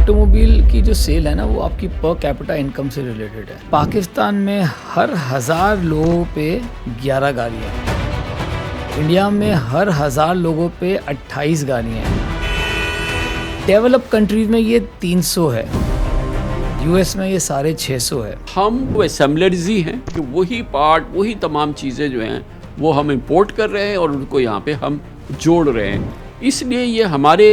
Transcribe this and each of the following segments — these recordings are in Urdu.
آٹو موبائل کی جو سیل ہے نا وہ آپ کی پر کیپٹا انکم سے ریلیٹڈ ہے. پاکستان میں ہر 1000 لوگوں پہ 11 گاڑیاں ہیں. انڈیا میں ہر 1000 لوگوں پہ 28 گاڑیاں ہیں. ڈیولپ کنٹریز میں یہ 300 ہے. یو ایس میں یہ 650 ہے. ہم وہ اسمبلرز ہی ہیں کہ وہی پارٹ وہی تمام چیزیں جو ہیں وہ ہم امپورٹ کر رہے ہیں اور ان کو یہاں پہ ہم جوڑ رہے ہیں. اس لیے یہ ہمارے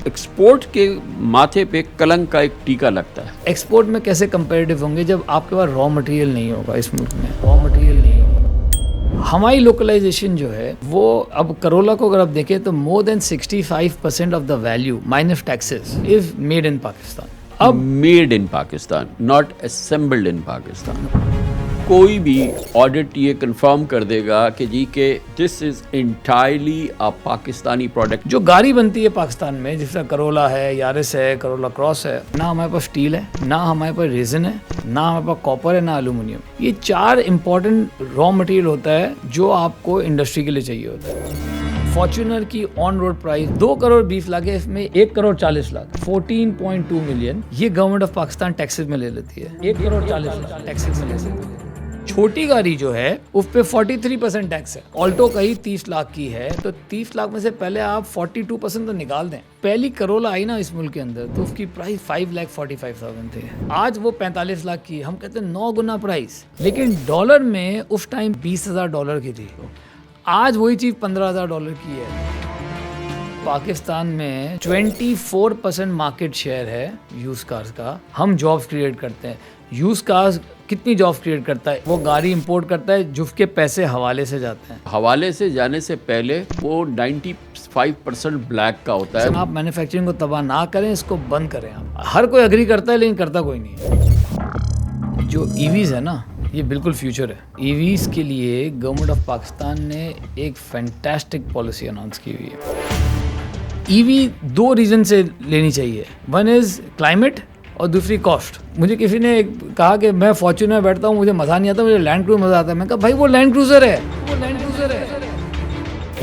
ایکسپورٹ کے ماتھے پہ کلنک کا ایک ٹیکا لگتا ہے. ایکسپورٹ میں کیسے کمپیریٹیو ہوں گے جب آپ کے پاس را مٹیریل نہیں ہوگا. اس ملک میں را مٹیریل نہیں ہوگا. ہماری لوکلائزیشن جو ہے وہ اب کرولا کو اگر آپ دیکھیں تو more than 65% of the value minus taxes is made in Pakistan. اب made in Pakistan, not assembled in Pakistan. کوئی بھی آڈٹ یہ کنفرم کر دے گا کہ جی کہ this is entirely a Pakistani product. جو گاڑی بنتی ہے پاکستان میں جس طرح کرولا ہے, یارس ہے, کرولا کراس ہے, نہ ہمارے پاس اسٹیل ہے, نہ ہمارے پاس ریزن ہے, نہ ہمارے پاس کاپر ہے, نہ الومینیم. یہ 4 امپورٹنٹ را مٹیریل ہوتا ہے جو آپ کو انڈسٹری کے لیے چاہیے ہوتا ہے. فارچونر کی on road price 2 crore 20 lakh ہے. اس میں 1 کروڑ 40 لاکھ 14.2 ملین یہ گورنمنٹ آف پاکستان ٹیکسز میں لے لیتی ہے. 1 کروڑ 40 لاکھ ٹیکسز میں لے لیتی ہے. چھوٹی گاڑی جو ہے اس پہ 43% ٹیکس ہے. آلٹو کا ہی 30 لاکھ کی ہے تو 30 لاکھ میں سے پہلے آپ 42% تو نکال دیں. پہلی کرولا آئی نا اس ملک کے اندر تو اس کی پرائز 5,45,000 تھی. آج وہ 45 لاکھ کی. ہم کہتے ہیں 9 گنا پرائز, لیکن ڈالر میں اس ٹائم $20,000 کی تھی. آج وہی چیز $15,000 کی ہے. پاکستان میں 24% مارکیٹ شیئر ہے یوز کارز کا. ہم جابز کریٹ کرتے ہیں. یوز کارز کتنی جابز کریٹ کرتا ہے؟ وہ گاڑی امپورٹ کرتا ہے جس کے پیسے حوالے سے جاتے ہیں. حوالے سے جانے سے پہلے وہ 95% بلیک کا ہوتا ہے. آپ مینوفیکچرنگ کو تباہ نہ کریں, اس کو بند کریں. ہر کوئی اگری کرتا ہے لیکن کرتا کوئی نہیں. جو ای ویز ہے نا یہ بالکل فیوچر ہے. ای ویز کے لیے گورنمنٹ آف پاکستان نے ایک فینٹاسٹک پالیسی اناؤنس کی ہوئی ہے. ای وی 2 ریزن سے لینی چاہیے. ون از کلائمیٹ اور دوسری کاسٹ. مجھے کسی نے کہا کہ میں فارچونر میں بیٹھتا ہوں, مجھے مزہ نہیں آتا, مجھے لینڈ کروزر مزہ آتا ہے. میں کہا بھائی وہ لینڈ کروزر ہے,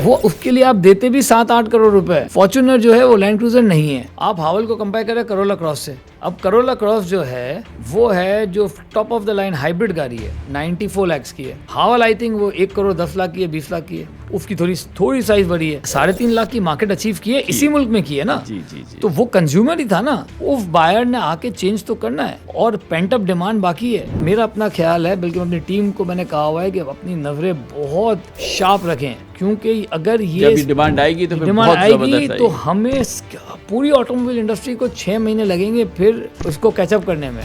وہ اس کے لیے آپ دیتے بھی 7-8 کروڑ روپے. فارچونر جو ہے وہ لینڈ کروزر نہیں ہے. آپ ہاول کو کمپیئر کریں کرولا کراس سے. اب کرولا کراس جو ہے وہ ہے جو top of the line hybrid گاڑی ہے, 94 لاکھ کی ہے. ہاول آئی تھنک وہ 1 کروڑ 10 لاکھ کی ہے, 20 لاکھ کی ہے. اس کی تھوڑی سائز بڑی ہے. 3.5 لاکھ کی مارکیٹ اچیو کی ہے, اسی ملک میں کی ہے نا. تو وہ کنزیومر ہی تھا نا, وہ بائر نے آ کے چینج تو کرنا ہے اور پینٹ اپ ڈیمانڈ باقی ہے. میرا اپنا خیال ہے, بلکہ اپنی ٹیم کو میں نے کہا ہوا ہے کہ اپنی نظریں بہت شارپ رکھیں, کیونکہ اگر یہ ڈیمانڈ آئے گی تو ڈیمانڈ آئے گی تو ہمیں پوری آٹو موبائل انڈسٹری کو 6 مہینے لگیں گے پھر اس کو کیچ اپ کرنے میں.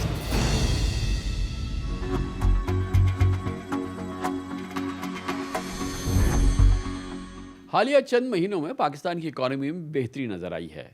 حالیہ چند مہینوں میں پاکستان کی اکانومی میں بہتری نظر آئی ہے.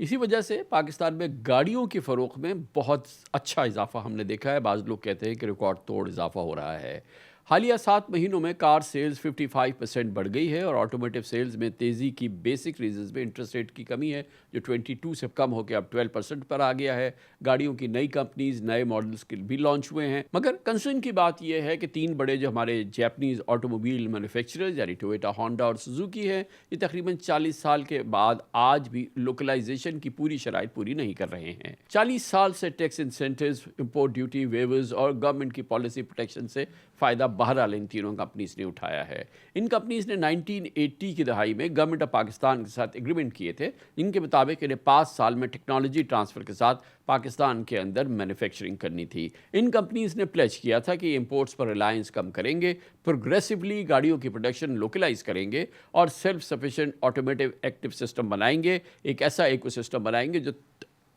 اسی وجہ سے پاکستان میں گاڑیوں کی فروخت میں بہت اچھا اضافہ ہم نے دیکھا ہے. بعض لوگ کہتے ہیں کہ ریکارڈ توڑ اضافہ ہو رہا ہے. حالیہ 7 مہینوں میں کار سیلز 55% بڑھ گئی ہے اور آٹومیٹو سیلز میں تیزی کی بیسک ریزنز میں انٹرسٹ ریٹ کی کمی ہے جو 22 سے کم ہو کے اب 12% پر آ گیا ہے. گاڑیوں کی نئی کمپنیز نئے ماڈلز بھی لانچ ہوئے ہیں. مگر کنسرن کی بات یہ ہے کہ 3 بڑے جو ہمارے جیپنیز آٹو موبائل مینوفیکچررز یعنی ٹویوٹا, ہونڈا اور سوزوکی ہیں, یہ تقریباً 40 سال کے بعد آج بھی لوکلائزیشن کی پوری شرائط پوری نہیں کر رہے ہیں. 40 سال سے tax incentives, import duty waivers اور گورنمنٹ کی پالیسی پروٹیکشن سے فائدہ بہرحال ان تینوں کمپنیز نے اٹھایا ہے. ان کمپنیز نے 1980 کی دہائی میں گورنمنٹ آف پاکستان کے ساتھ ایگریمنٹ کیے تھے جن کے مطابق انہیں 5 سال میں ٹیکنالوجی ٹرانسفر کے ساتھ پاکستان کے اندر مینوفیکچرنگ کرنی تھی. ان کمپنیز نے پلیج کیا تھا کہ یہ امپورٹس پر ریلائنس کم کریں گے, پروگریسولی گاڑیوں کی پروڈکشن لوکلائز کریں گے اور سیلف سفیشینٹ آٹومیٹو ایکٹیو سسٹم بنائیں گے, ایک ایسا ایکو سسٹم بنائیں گے جو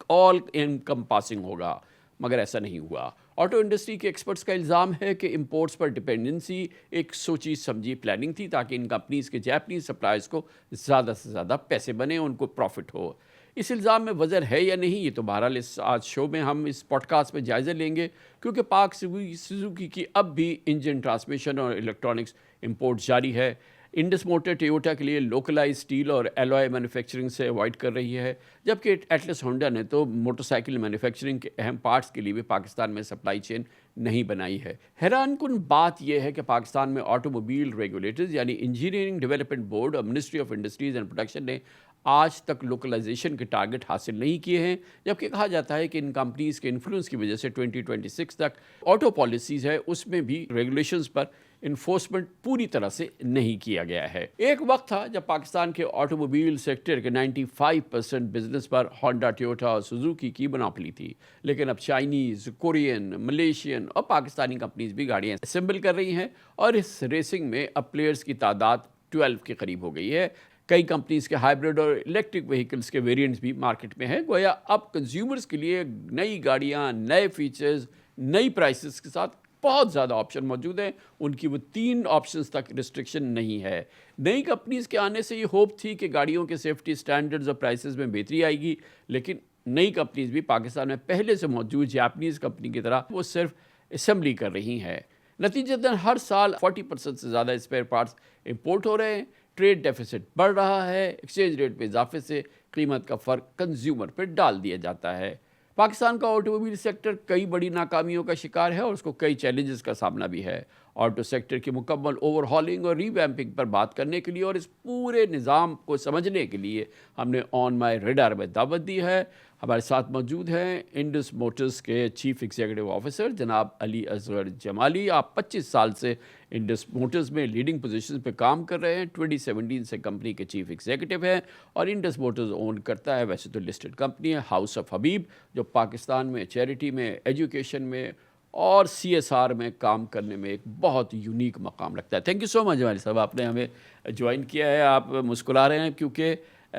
آل انکمپاسنگ ہوگا. مگر ایسا نہیں ہوا. آٹو انڈسٹری کے ایکسپرٹس کا الزام ہے کہ امپورٹس پر ڈپینڈنسی ایک سوچی سمجھی پلاننگ تھی تاکہ ان کمپنیز کے جیپنیز سپلائرز کو زیادہ سے زیادہ پیسے بنے, ان کو پروفٹ ہو. اس الزام میں وزن ہے یا نہیں یہ تو بہرحال اس آج شو میں ہم اس پوڈ کاسٹ میں جائزہ لیں گے, کیونکہ پاک سوزوکی کی اب بھی انجن, ٹرانسمیشن اور الیکٹرانکس امپورٹ جاری ہے. انڈس موٹر ٹویوٹا کے لیے لوکلائز اسٹیل اور ایلوائے مینوفیکچرنگ سے اوائڈ کر رہی ہے, جبکہ ایٹلس ہونڈا نے تو موٹر سائیکل مینوفیکچرنگ کے اہم پارٹس کے لیے بھی پاکستان میں سپلائی چین نہیں بنائی ہے. حیران کن بات یہ ہے کہ پاکستان میں آٹو موبائل ریگولیٹرز یعنی انجینئرنگ ڈیولپمنٹ بورڈ اور ministry of industries and production نے آج تک لوکلائزیشن کے ٹارگٹ حاصل نہیں کیے ہیں، جبکہ کہا جاتا ہے کہ ان کمپنیز کے انفلوئنس کی وجہ سے 2026 تک آٹو پالیسیز ہے اس میں بھی ریگولیشنز پر انفورسمنٹ پوری طرح سے نہیں کیا گیا ہے۔ ایک وقت تھا جب پاکستان کے آٹوموبیل سیکٹر کے 95% بزنس پر ہونڈا، ٹویوٹا اور سوزوکی کی مونوپلی تھی، لیکن اب چائنیز، کورین، ملیشین اور پاکستانی کمپنیز بھی گاڑیاں اسمبل کر رہی ہیں، اور اس ریسنگ میں اب پلیئرز کی تعداد 12 کے قریب ہو گئی ہے۔ کئی کمپنیز کے ہائبریڈ اور الیکٹرک وہیکلز کے ویریئنٹس بھی مارکیٹ میں ہیں۔ گویا اب کنزیومرز کے لیے نئی گاڑیاں، نئے فیچرز، نئی پرائسز کے ساتھ بہت زیادہ آپشن موجود ہیں۔ ان کی وہ 3 آپشنز تک ریسٹرکشن نہیں ہے۔ نئی کمپنیز کے آنے سے یہ ہوپ تھی کہ گاڑیوں کے سیفٹی سٹینڈرڈز اور پرائسز میں بہتری آئے گی، لیکن نئی کمپنیز بھی پاکستان میں پہلے سے موجود جاپنیز کمپنی کی طرح وہ صرف اسمبلی کر رہی ہیں۔ نتیجتاً ہر سال 40% سے زیادہ اسپیئر پارٹس امپورٹ ہو رہے ہیں، ٹریڈ ڈیفیسٹ بڑھ رہا ہے، ایکسچینج ریٹ میں اضافے سے قیمت کا فرق کنزیومر پہ ڈال دیا جاتا ہے۔ پاکستان کا آٹوموبیل سیکٹر کئی بڑی ناکامیوں کا شکار ہے اور اس کو کئی چیلنجز کا سامنا بھی ہے۔ آٹو سیکٹر کی مکمل اوور ہالنگ اور ری ویمپنگ پر بات کرنے کے لیے اور اس پورے نظام کو سمجھنے کے لیے ہم نے آن مائی ریڈار میں دعوت دی ہے۔ ہمارے ساتھ موجود ہیں انڈس موٹرز کے چیف ایگزیکٹو آفیسر جناب علی اصغر جمالی۔ آپ 25 سال سے انڈس موٹرز میں لیڈنگ پوزیشن پہ کام کر رہے ہیں، 2017 سے کمپنی کے چیف ایگزیکٹو ہیں، اور انڈس موٹرز اون کرتا ہے، ویسے تو لسٹڈ کمپنی ہے، ہاؤس آف حبیب، جو پاکستان میں چیریٹی میں، ایجوکیشن میں اور CSR میں کام کرنے میں ایک بہت یونیک مقام رکھتا ہے۔ تھینک یو سو مچ جمالی صاحب، آپ نے ہمیں جوائن کیا ہے۔ آپ مسکرا رہے ہیں کیونکہ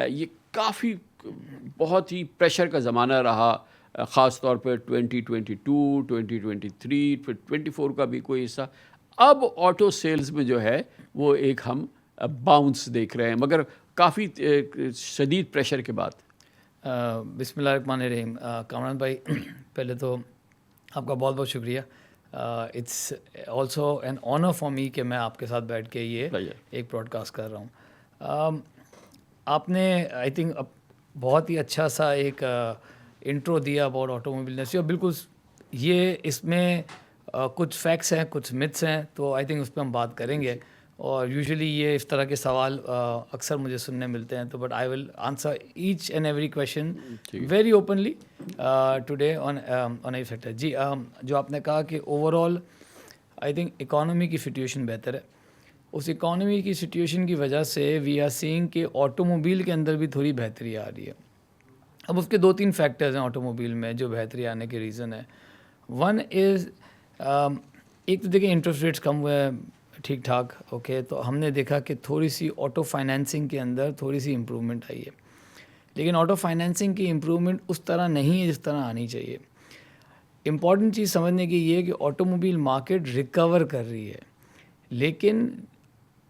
یہ کافی بہت ہی پریشر کا زمانہ رہا، خاص طور پہ 2022، 2023، پھر 24 کا بھی کوئی حصہ۔ اب آٹو سیلز میں جو ہے وہ ایک ہم باؤنس دیکھ رہے ہیں، مگر کافی شدید پریشر کے بعد۔ بسم اللہ الرحمن الرحیم۔ کامران بھائی، پہلے تو آپ کا بہت بہت شکریہ۔ It's also an honour for me کہ میں آپ کے ساتھ بیٹھ کے یہ ایک براڈ کاسٹ کر رہا ہوں۔ آپ نے آئی تھنک بہت ہی اچھا سا ایک انٹرو دیا اباؤٹ آٹوموبیل انڈسٹری، اور بالکل یہ اس میں کچھ فیکٹس ہیں، کچھ متس ہیں، تو آئی تھنک اس پہ ہم بات کریں گے۔ اور یوزلی یہ اس طرح کے سوال اکثر مجھے سننے ملتے ہیں، تو but I will answer each and every question very openly today on every sector. جی، جو آپ نے کہا کہ overall I think economy کی سچویشن بہتر ہے۔ اس اکانومی کی سچویشن کی وجہ سے وی آر سینگ کہ آٹوموبیل کے اندر بھی تھوڑی بہتری آ رہی ہے۔ اب اس کے 2-3 فیکٹرز ہیں آٹوموبیل میں جو بہتری آنے کے ریزن ہے۔ ون از ایک تو دیکھیں انٹرسٹ ریٹس کم ہوئے ہیں ٹھیک ٹھاک، اوکے، تو ہم نے دیکھا کہ تھوڑی سی آٹو فائنینسنگ کے اندر تھوڑی سی امپرومنٹ آئی ہے، لیکن آٹو فائنینسنگ کی امپرومنٹ اس طرح نہیں ہے جس طرح آنی چاہیے۔ امپورٹنٹ چیز سمجھنے کی یہ ہے کہ آٹوموبیل مارکیٹ ریکور کر رہی ہے، لیکن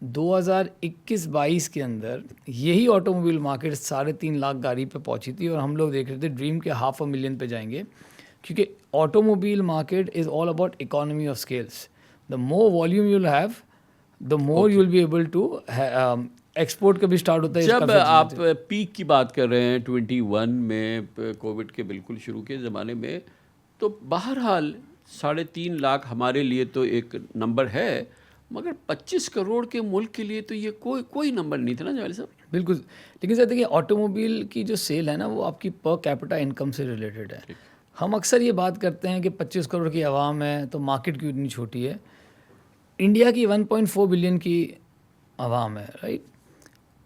2021-22 کے اندر یہی آٹوموبیل مارکیٹ 3.5 لاکھ گاڑی پہ پہنچی تھی، اور ہم لوگ دیکھ رہے تھے ڈریم کے 500,000 پہ جائیں گے، کیونکہ automobile market is all about economy of scales. The more volume you will have, the more you will be able to export کا بھی اسٹارٹ ہوتا ہے۔ جب آپ پیک کی بات کر رہے ہیں 21 میں کووڈ کے بالکل شروع کے زمانے میں، تو بہرحال 3.5 لاکھ ہمارے لیے تو ایک نمبر ہے، مگر 25 کروڑ کے ملک کے لیے تو یہ کوئی نمبر نہیں تھا نا جمالی صاحب؟ بالکل، لیکن سر دیکھیے آٹوموبیل کی جو سیل ہے نا وہ آپ کی پر کیپٹا انکم سے ریلیٹڈ ہے۔ ہم اکثر یہ بات کرتے ہیں کہ 25 کروڑ کی عوام ہے تو مارکیٹ کیوں اتنی چھوٹی ہے۔ انڈیا کی 1.4 بلین کی عوام ہے، رائٹ،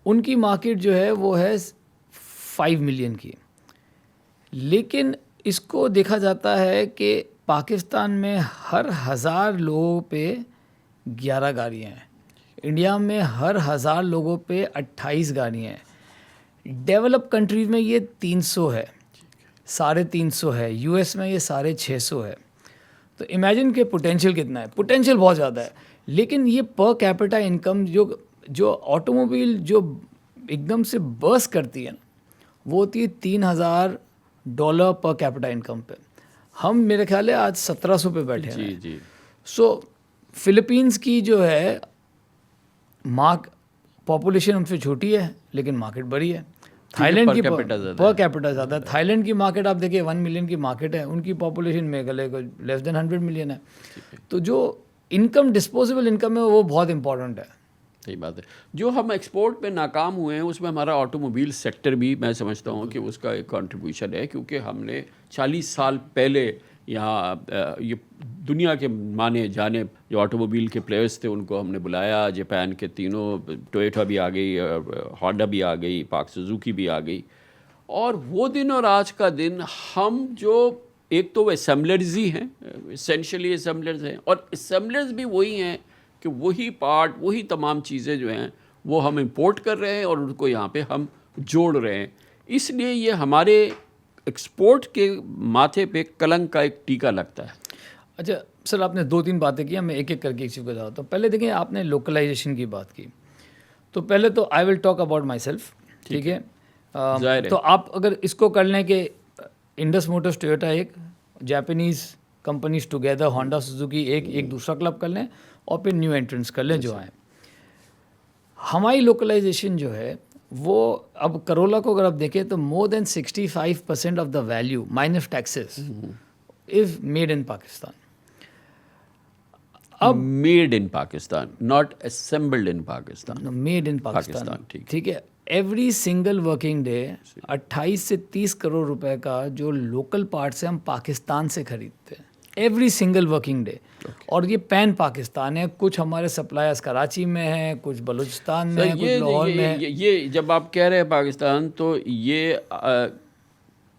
ان کی مارکیٹ جو ہے وہ ہے 5 ملین کی، لیکن اس کو دیکھا جاتا ہے کہ پاکستان میں ہر 1000 لوگوں پہ 11 گاڑیاں ہیں، انڈیا میں ہر 1000 لوگوں پہ 28 گاڑیاں ہیں، ڈیولپ کنٹریز میں یہ 300 ہے، 350 ہے، US میں یہ 650 ہے۔ تو امیجن کہ پوٹینشیل کتنا ہے، پوٹینشیل بہت زیادہ ہے، لیکن یہ پر کیپٹا انکم جو آٹوموبیل جو ایک دم سے برس کرتی ہے نا، وہ ہوتی ہے $3,000 پر کیپٹا انکم پہ۔ ہم میرے خیال ہے آج 1700 پہ بیٹھے ہیں۔ جی۔ سو فلپینس کی جو ہے پاپولیشن ان سے چھوٹی ہے لیکن مارکیٹ بڑی ہے۔ تھائی لینڈ کی پر کیپٹا زیادہ ہے۔ تھائی لینڈ کی مارکیٹ آپ دیکھیں 1 ملین کی مارکیٹ ہے، ان کی پاپولیشن میگھالیہ کو لیس دین 100 ملین ہے۔ تو جو انکم ڈسپوزیبل انکم ہے وہ بہت امپورٹنٹ ہے۔ صحیح بات ہے. جو ہم ایکسپورٹ میں ناکام ہوئے ہیں اس میں ہمارا آٹو موبائل سیکٹر بھی میں سمجھتا ہوں کہ اس کا ایک کنٹریبیوشن ہے, کیونکہ ہم نے 40 سال پہلے یہاں یہ دنیا کے مانے جانے جو آٹو موبائل کے پلیئرس تھے ان کو ہم نے بلایا. جاپان کے تینوں, ٹویوٹا بھی آ گئی, ہونڈا بھی آ گئی, پاک سوزوکی بھی آ گئی. اور وہ دن اور آج کا دن ہم جو ایک تو وہ اسمبلرز ہی ہیں, اسینشلی اسمبلرز ہیں, اور اسمبلرز بھی وہی ہیں کہ وہی پارٹ, وہی تمام چیزیں جو ہیں وہ ہم امپورٹ کر رہے ہیں اور ان کو یہاں پہ ہم جوڑ رہے ہیں. اس لیے یہ ہمارے ایکسپورٹ کے ماتھے پہ کلنک کا ایک ٹیکا لگتا ہے. اچھا سر, آپ نے 2-3 باتیں کی, میں ایک ایک کر کے ایک چیز کو بتاتا ہوں. پہلے دیکھیں, آپ نے لوکلائزیشن کی بات کی, تو پہلے تو I will talk about myself, ٹھیک ہے. تو آپ اگر اس کو کر لیں کہ انڈس موٹرز ٹویوٹا ایک, Japanese companies together Honda Suzuki ایک دوسرا کلب کر لیں, اور پھر نیو انٹرنس کر لیں جو آئیں. ہماری لوکلائزیشن جو ہے وہ اب کرولا کو اگر آپ دیکھیں تو more than 65% of the value minus taxes is made in Pakistan. اب made in Pakistan, not assembled in Pakistan, made in Pakistan, ٹھیک ہے. ایوری سنگل ورکنگ ڈے 28 سے 30 کروڑ روپے کا جو لوکل پارٹس ہیں ہم پاکستان سے خریدتے ہیں, ایوری سنگل ورکنگ ڈے. اور یہ پین پاکستان ہے, کچھ ہمارے سپلائرز کراچی میں ہیں, کچھ بلوچستان میں ہیں, کچھ لاہور میں ہیں. یہ جب آپ کہہ رہے ہیں پاکستان, تو یہ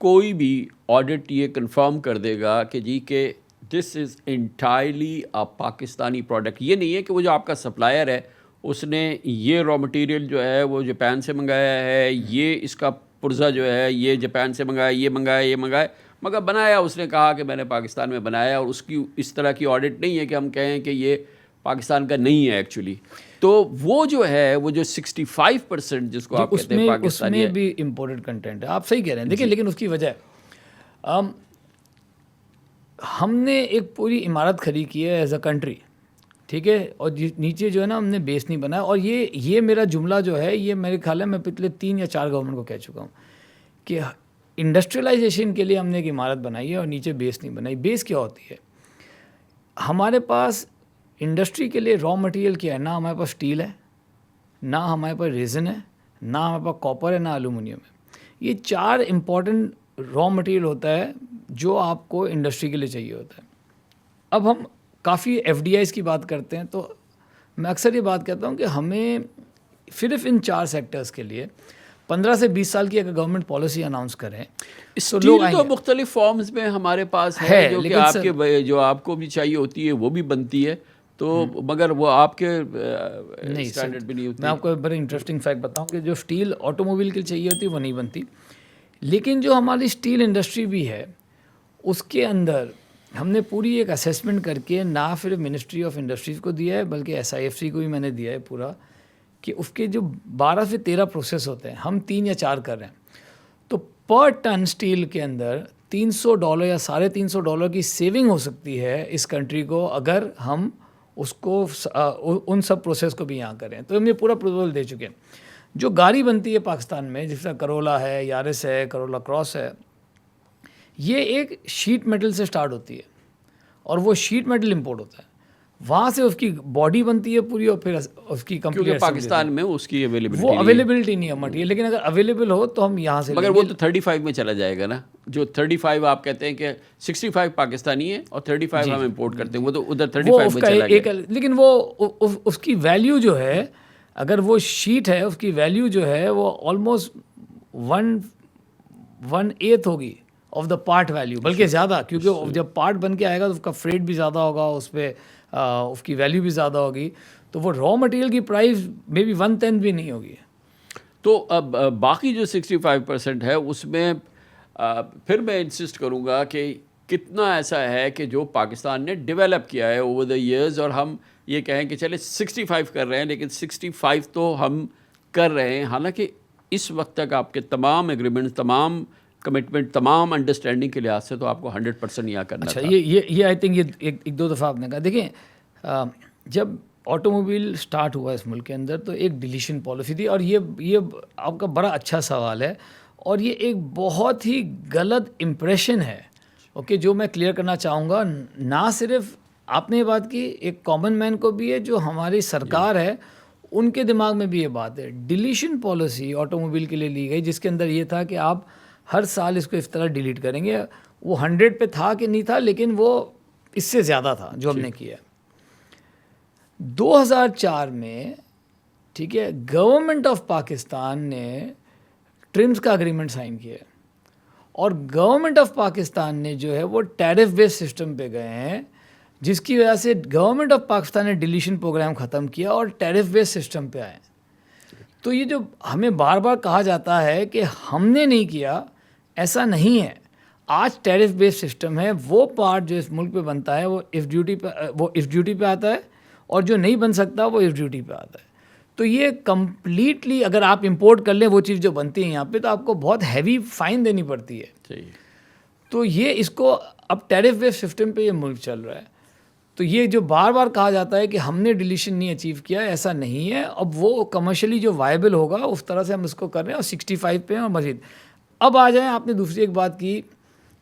کوئی بھی آڈٹ یہ کنفرم کر دے گا کہ جی کہ this is entirely Pakistani product. یہ نہیں ہے کہ وہ جو آپ کا سپلائر ہے اس نے یہ را مٹیریل جو ہے وہ جاپان سے منگایا ہے, یہ اس کا پرزہ جو ہے یہ جاپان سے منگایا, یہ منگایا, مگر بنایا اس نے کہا کہ میں نے پاکستان میں بنایا. اور اس کی اس طرح کی آڈٹ نہیں ہے کہ ہم کہیں کہ یہ پاکستان کا نہیں ہے ایکچولی. تو وہ جو ہے وہ جو 65% جس کو آپ کہتے ہیں پاکستانی, اس میں بھی امپورٹڈ کنٹینٹ ہے. آپ صحیح کہہ رہے ہیں. دیکھیں لیکن اس کی وجہ ہم نے ایک پوری عمارت کھڑی کی ہے ایز اے کنٹری, ٹھیک ہے, اور نیچے جو ہے نا ہم نے بیس نہیں بنایا. اور یہ میرا جملہ جو ہے یہ میرے خیال ہے میں پچھلے 3 یا 4 گورنمنٹ کو کہہ چکا ہوں کہ انڈسٹریلائزیشن کے لیے ہم نے ایک عمارت بنائی ہے اور نیچے بیس نہیں بنائی. بیس کیا ہوتی ہے؟ ہمارے پاس انڈسٹری کے لیے را مٹیریل کیا ہے؟ نہ ہمارے پاس اسٹیل ہے, نہ ہمارے پاس ریزن ہے, نہ ہمارے پاس کاپر ہے, نہ الومینیم ہے. یہ 4 امپورٹنٹ را مٹیریل ہوتا ہے جو آپ کو انڈسٹری کے لیے چاہیے ہوتا ہے. اب ہم کافی ایف ڈی آئیز کی بات کرتے ہیں, تو میں اکثر یہ بات کہتا ہوں کہ ہمیں صرف ان 4 سیکٹرز کے لیے 15 سے 20 سال کی اگر گورنمنٹ پالیسی اناؤنس کریں. اسٹیل تو مختلف فارمز میں ہمارے پاس ہے جو کہ آپ کے جو آپ کو بھی چاہیے ہوتی ہے وہ بھی بنتی ہے, تو مگر وہ آپ کے اسٹینڈرڈ بھی نہیں ہوتی. میں آپ کو بڑے انٹرسٹنگ فیکٹ بتاؤں کہ جو اسٹیل آٹو موبائل کے لیے چاہیے ہوتی ہے وہ نہیں بنتی. لیکن جو ہماری اسٹیل انڈسٹری بھی ہے اس کے اندر ہم نے پوری ایک اسیسمنٹ کر کے نہ صرف منسٹری آف انڈسٹریز کو دیا ہے بلکہ ایس آئی ایف سی کو بھی میں نے دیا ہے پورا, کہ اس کے جو 12 سے 13 پروسیس ہوتے ہیں ہم 3 یا 4 کر رہے ہیں. تو پر ٹن اسٹیل کے اندر $300 یا $350 کی سیونگ ہو سکتی ہے اس کنٹری کو اگر ہم اس کو ان سب پروسیس کو بھی یہاں کریں. تو ہم یہ پورا پروپوزل دے چکے ہیں. جو گاڑی بنتی ہے پاکستان میں جس طرح کرولا ہے, یارس ہے, کرولا کراس ہے, یہ ایک شیٹ میٹل سے سٹارٹ ہوتی ہے اور وہ شیٹ میٹل امپورٹ ہوتا ہے, وہاں سے اس کی باڈی بنتی ہے پوری اور پھر اس کی کمپلیٹ. کیونکہ پاکستان میں اس کی اویلیبلٹی نہیں ہے مٹیریل, لیکن اگر اویلیبل ہو تو ہم یہاں سے. مگر وہ تو 35 میں چلا جائے گا نا, جو 35 آپ کہتے ہیں کہ 65 پاکستانی ہے اور 35 ہم امپورٹ کرتے ہیں, وہ تو ادھر 35 میں چلا گیا. لیکن وہ اس کی ویلیو جو ہے, اگر وہ شیٹ ہے اس کی ویلیو جو ہے وہ آلموسٹ 1/8 ہوگی آف دا پارٹ ویلیو, بلکہ زیادہ, کیونکہ جب پارٹ بن کے آئے گا تو اس کا فریٹ بھی زیادہ ہوگا, اس پہ اس کی ویلیو بھی زیادہ ہوگی, تو وہ را مٹیریل کی پرائز میں بھی 1/10 بھی نہیں ہوگی. تو اب باقی جو 65% ہے اس میں پھر میں انسسٹ کروں گا کہ کتنا ایسا ہے کہ جو پاکستان نے ڈیولپ کیا ہے اوور دا ایئرز, اور ہم یہ کہیں کہ چلے 65 کر رہے ہیں, لیکن 65 تو ہم کر رہے ہیں. حالانکہ اس وقت تک آپ کے تمام ایگریمنٹ, تمام کمٹمنٹ, تمام انڈرسٹینڈنگ کے لحاظ سے تو آپ کو 100% یہاں کرنا تھا. اچھا, یہ آئی تھنک یہ ایک دو دفعہ آپ نے کہا. دیکھیں جب آٹو موبائل سٹارٹ ہوا اس ملک کے اندر تو ایک ڈیلیشن پالیسی تھی, اور یہ آپ کا بڑا اچھا سوال ہے, اور یہ ایک بہت ہی غلط امپریشن ہے, اوکے, جو میں کلیئر کرنا چاہوں گا. نہ صرف آپ نے یہ بات کی, ایک کامن مین کو بھی ہے, جو ہماری سرکار ہے ان کے دماغ میں بھی یہ بات ہے. ڈیلیشن پالیسی آٹو موبائل کے لیے لی گئی جس کے اندر یہ تھا کہ آپ ہر سال اس کو اس طرح ڈیلیٹ کریں گے. وہ 100 پہ تھا کہ نہیں تھا, لیکن وہ اس سے زیادہ تھا جو ہم نے کیا. 2004 میں ٹھیک ہے گورنمنٹ آف پاکستان نے ٹرمز کا اگریمنٹ سائن کیا اور گورنمنٹ آف پاکستان نے جو ہے وہ ٹیرف بیس سسٹم پہ گئے ہیں, جس کی وجہ سے گورنمنٹ آف پاکستان نے ڈیلیشن پروگرام ختم کیا اور ٹیرف بیس سسٹم پہ آئے. تو یہ جو ہمیں بار بار کہا جاتا ہے کہ ہم نے نہیں کیا, ایسا نہیں ہے. آج ٹیرف بیس سسٹم ہے, وہ پارٹ جو اس ملک پہ بنتا ہے وہ اس ڈیوٹی پہ آتا ہے, اور جو نہیں بن سکتا وہ اس ڈیوٹی پہ آتا ہے. تو یہ کمپلیٹلی اگر آپ امپورٹ کر لیں وہ چیز جو بنتی ہے یہاں پہ, تو آپ کو بہت ہیوی فائن دینی پڑتی ہے. تو یہ اس کو اب ٹیرف بیس سسٹم پہ یہ ملک چل رہا ہے. تو یہ جو بار بار کہا جاتا ہے کہ ہم نے ڈیلیشن نہیں اچیو کیا, ایسا نہیں ہے. اب وہ کمرشلی جو وائبل ہوگا اس طرح سے ہم اس کو کر رہے ہیں, اور 65 پہ ہیں اور مزید. اب آ جائیں, آپ نے دوسری ایک بات کی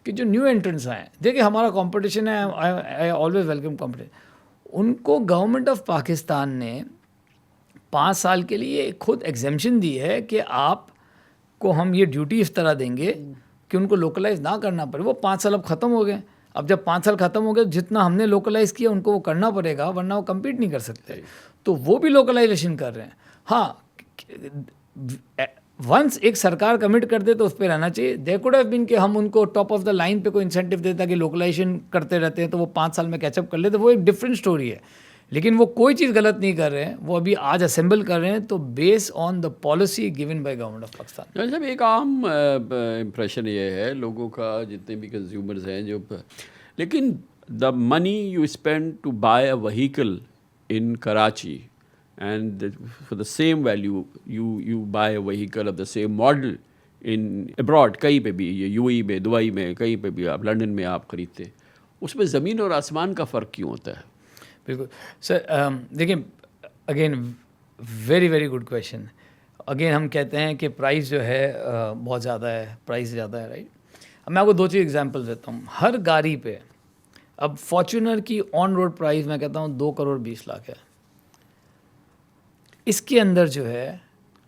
کہ جو نیو انٹرنٹس آئے, دیکھیں ہمارا کمپٹیشن ہے, آئی آلویز ویلکم کمپٹیشن. ان کو گورنمنٹ آف پاکستان نے 5 سال کے لیے خود ایگزیمشن دی ہے کہ آپ کو ہم یہ ڈیوٹی اس طرح دیں گے کہ ان کو لوکلائز نہ کرنا پڑے. وہ 5 سال اب ختم ہو گئے. اب جب 5 سال ختم ہو گئے, جتنا ہم نے لوکلائز کیا ان کو وہ کرنا پڑے گا, ورنہ وہ کمپیٹ نہیں کر سکتے. تو وہ بھی لوکلائزیشن کر رہے ہیں. ہاں, ونس ایک سرکار کمٹ کر دے تو اس پہ رہنا چاہیے. دیر کوڈ ہیو بین کہ ہم ان کو ٹاپ آف دا لائن پہ کوئی انسینٹیو دیتا کہ لوکلائزیشن کرتے رہتے ہیں تو وہ 5 سال میں کیچ اپ کر لیتے, وہ ایک ڈفرینٹ اسٹوری ہے. لیکن وہ کوئی چیز غلط نہیں کر رہے ہیں, وہ ابھی آج اسمبل کر رہے ہیں تو base on the policy given by government of Pakistan. جب ایک عام امپریشن یہ ہے لوگوں کا, جتنے بھی کنزیومرز ہیں جو, لیکن the money you spend to buy a vehicle in Karachi and for the same value you buy a vehicle of the same model in abroad, کہیں پہ بھی, یو اے میں, دبئی میں, کہیں پہ بھی, آپ لنڈن میں آپ خریدتے, اس میں زمین اور آسمان کا فرق کیوں ہوتا ہے؟ بالکل سر, دیکھیں again very very good question. Again ہم کہتے ہیں کہ پرائز جو ہے بہت زیادہ ہے, پرائز زیادہ ہے, رائٹ. اب میں آپ کو 2 چیز ایگزامپل دیتا ہوں. ہر گاڑی پہ اب فارچونر کی آن روڈ پرائز میں کہتا ہوں 2 کروڑ 20 لاکھ ہے. اس کے اندر جو ہے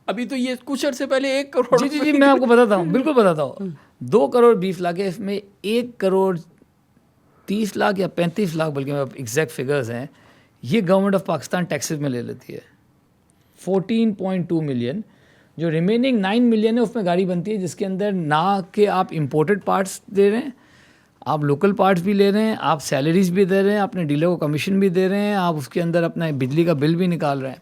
ابھی تو یہ کچھ عرصے پہلے 1 کروڑ. جی میں آپ کو بتاتا ہوں, بالکل بتاتا ہوں. 2 کروڑ 20 لاکھ ہے, اس میں 1 کروڑ 30 لاکھ یا 35 لاکھ بلکہ ایگزیکٹ فگرز ہیں, یہ گورنمنٹ آف پاکستان ٹیکسز میں لے لیتی ہے. 14.2 ملین, جو ریمیننگ 9 ملین ہے اس میں گاڑی بنتی ہے, جس کے اندر نہ کہ آپ امپورٹڈ پارٹس دے رہے ہیں, آپ لوکل پارٹس بھی لے رہے ہیں, آپ سیلریز بھی دے رہے ہیں, اپنے ڈیلر کو کمیشن بھی دے رہے ہیں, آپ اس کے اندر اپنا بجلی کا بل بھی نکال رہے ہیں.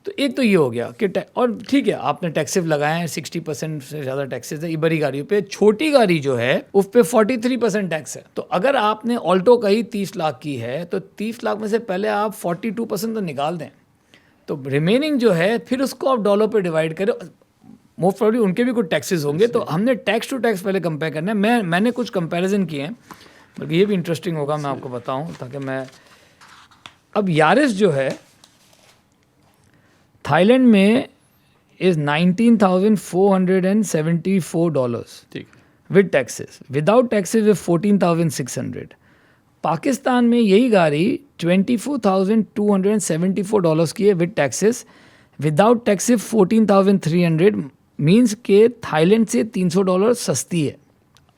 تو ایک تو یہ ہو گیا کہ اور ٹھیک ہے آپ نے ٹیکسز لگائے ہیں, 60% سے زیادہ ٹیکسز ہے یہ بڑی گاڑیوں پہ. چھوٹی گاڑی جو ہے اس پہ 43% ٹیکس ہے. تو اگر آپ نے آلٹو کا ہی 30 لاکھ کی ہے تو 30 لاکھ میں سے پہلے آپ 42% تو نکال دیں, تو ریمیننگ جو ہے پھر اس کو آپ ڈالر پہ ڈیوائڈ کریں. موسٹ پروبلی ان کے بھی کچھ ٹیکسز ہوں گے, تو ہم نے ٹیکس ٹو ٹیکس پہلے کمپیئر کرنا ہے. میں نے کچھ کمپیریزن کیے ہیں, بلکہ یہ بھی انٹرسٹنگ ہوگا, میں آپ کو بتاؤں تاکہ میں. اب یارس جو ہے تھائی لینڈ میں از $19,474 ود ٹیکسز, وداؤٹ ٹیکسز از 14,600. پاکستان میں یہی گاڑی $24,274 کی ہے with taxes, without taxes 14,300, means کہ تھائی لینڈ سے $300 سستی ہے.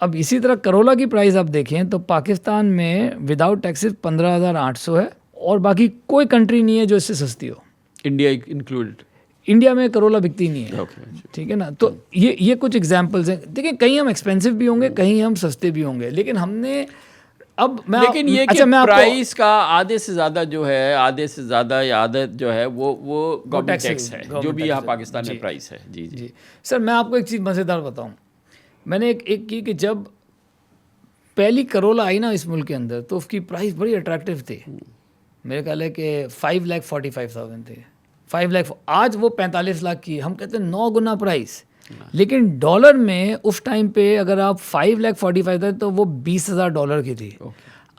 اب اسی طرح کرولا کی پرائز آپ دیکھیں تو پاکستان میں وداؤٹ ٹیکسز 15,800 ہے, اور باقی کوئی کنٹری نہیں ہے جو اس سے سستی ہو, انڈیا انکلوڈیڈ. انڈیا میں کرولا بکتی نہیں ہے, ٹھیک ہے نا. تو یہ کچھ ایگزامپلس ہیں. دیکھیں کہیں ہم ایکسپینسو بھی ہوں گے, کہیں ہم سستے بھی ہوں گے, لیکن ہم نے اب لیکن یہ کہ پرائز کا آدھے سے زیادہ جو ہے, آدھے سے زیادہ یا عادت جو ہے وہ گورنمنٹ ٹیکس ہے جو بھی یہاں پاکستان میں پرائز ہے. جی جی سر, میں آپ کو ایک چیز مزیدار بتاؤں. میں نے ایک کی کہ جب پہلی کرولا آئی نا اس ملک کے اندر تو اس کی پرائز بڑی اٹریکٹیو تھی. میرے خیال ہے کہ 5,45,000 تھے, 5 لاکھ. آج وہ 45 لاکھ کی, ہم کہتے ہیں 9 گنا پرائز. لیکن ڈالر میں اس ٹائم پہ اگر آپ 5,45,000 تھے تو وہ $20,000 کی تھی.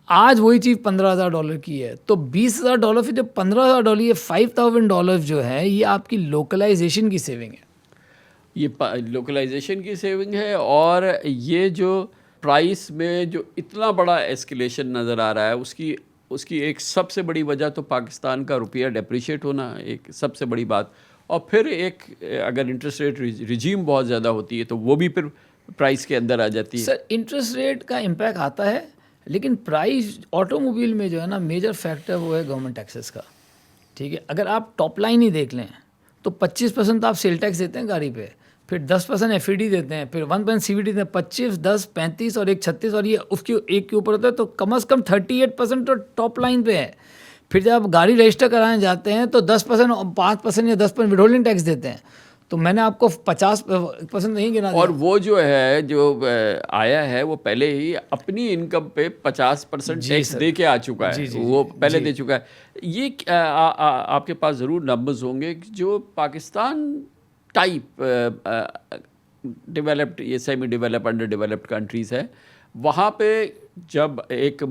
آج وہی چیز $15,000 کی ہے. تو $20,000 سے جو $15,000 یہ $5,000 جو ہے یہ آپ کی لوکلائزیشن کی سیونگ ہے. یہ لوکلائزیشن کی سیونگ ہے, اور یہ جو پرائس میں جو اتنا بڑا ایسکیلیشن نظر آ رہا ہے اس کی ایک سب سے بڑی وجہ تو پاکستان کا روپیہ ڈیپریشیٹ ہونا ایک سب سے بڑی بات, اور پھر ایک اگر انٹرسٹ ریٹ رجیم بہت زیادہ ہوتی ہے تو وہ بھی پھر پرائز کے اندر آ جاتی ہے. سر انٹرسٹ ریٹ کا امپیکٹ آتا ہے, لیکن پرائز آٹو موبائل میں جو ہے نا میجر فیکٹر وہ ہے گورنمنٹ ٹیکسز کا. ٹھیک ہے, اگر آپ ٹاپ لائن ہی دیکھ لیں تو 25% آپ سیل ٹیکس دیتے ہیں گاڑی پہ, پھر 10% ایف ای ڈی دیتے ہیں, پھر 1% سی وی ڈی دیتے ہیں, 25, 10, 35 اور 36, اور یہ اس کی ایک کے اوپر ہوتا ہے, تو کم از کم 38% تو ٹاپ لائن پہ ہے. پھر جب آپ گاڑی رجسٹر کرانے جاتے ہیں تو 10%, 5% یا 10% ود ہولڈنگ ٹیکس دیتے ہیں. تو میں نے آپ کو 50% نہیں گنا دیا. اور وہ جو ہے جو آیا ہے وہ پہلے ہی اپنی انکم پہ 50% ٹیکس دے کے آ چکا ہے, وہ پہلے دے چکا ہے. یہ آپ کے پاس ضرور نمبرز ہوں گے جو پاکستان ٹائپ ڈیولپڈ, یہ semi develop, under developed countries ہے, وہاں پہ جب ایک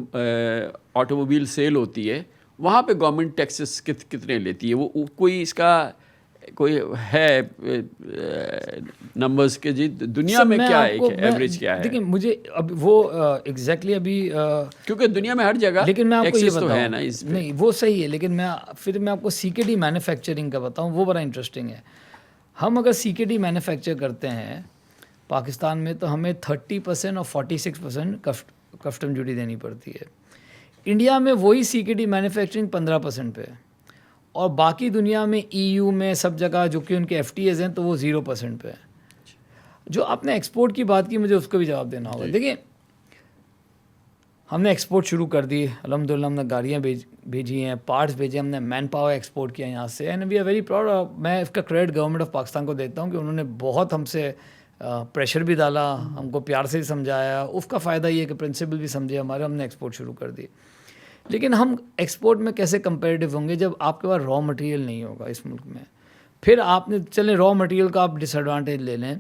آٹو موبائل سیل ہوتی ہے وہاں پہ گورنمنٹ ٹیکسز کتنے لیتی ہے, وہ کوئی اس کا کوئی ہے نمبرز کے جی دنیا میں کیا ہے, ایوریج کیا ہے؟ دیکھیں مجھے اب وہ ایگزیکٹلی ابھی کیونکہ دنیا میں ہر جگہ لیکن میں آپ کو یہ بتاؤں نا نہیں وہ صحیح ہے, لیکن میں آپ کو سی کے ڈی مینوفیکچرنگ کا بتاؤں, وہ بڑا انٹرسٹنگ ہے. ہم اگر سی کے ڈی مینوفیکچر کرتے ہیں پاکستان میں تو ہمیں 30% اور 46% کسٹم ڈیوٹی دینی پڑتی ہے. انڈیا میں وہی سی کے ڈی مینوفیکچرنگ 15% پہ, اور باقی دنیا میں ای یو میں سب جگہ جو کہ ان کے ایف ٹی ایز ہیں تو وہ 0% پہ ہے. جو آپ نے ایکسپورٹ کی بات کی مجھے اس کو بھی جواب دینا ہوگا. دیکھیں ہم نے ایکسپورٹ شروع کر دی الحمدللہ, ہم نے گاڑیاں بھیجی ہیں, پارٹس بھیجے, ہم نے مین پاور ایکسپورٹ کیا یہاں سے, and we are very proud. میں اس کا کریڈٹ گورنمنٹ آف پاکستان کو دیتا ہوں کہ انہوں نے بہت ہم سے پریشر بھی ڈالا, ہم کو پیار سے بھی سمجھایا. اس کا فائدہ یہ ہے کہ پرنسپل بھی سمجھے ہمارے, ہم نے ایکسپورٹ شروع کر دی. لیکن ہم ایکسپورٹ میں کیسے کمپیریٹیو ہوں گے جب آپ کے پاس را مٹیریل نہیں ہوگا اس ملک میں. پھر آپ نے چلیں را مٹیریل کا آپ ڈس ایڈوانٹیج لے لیں,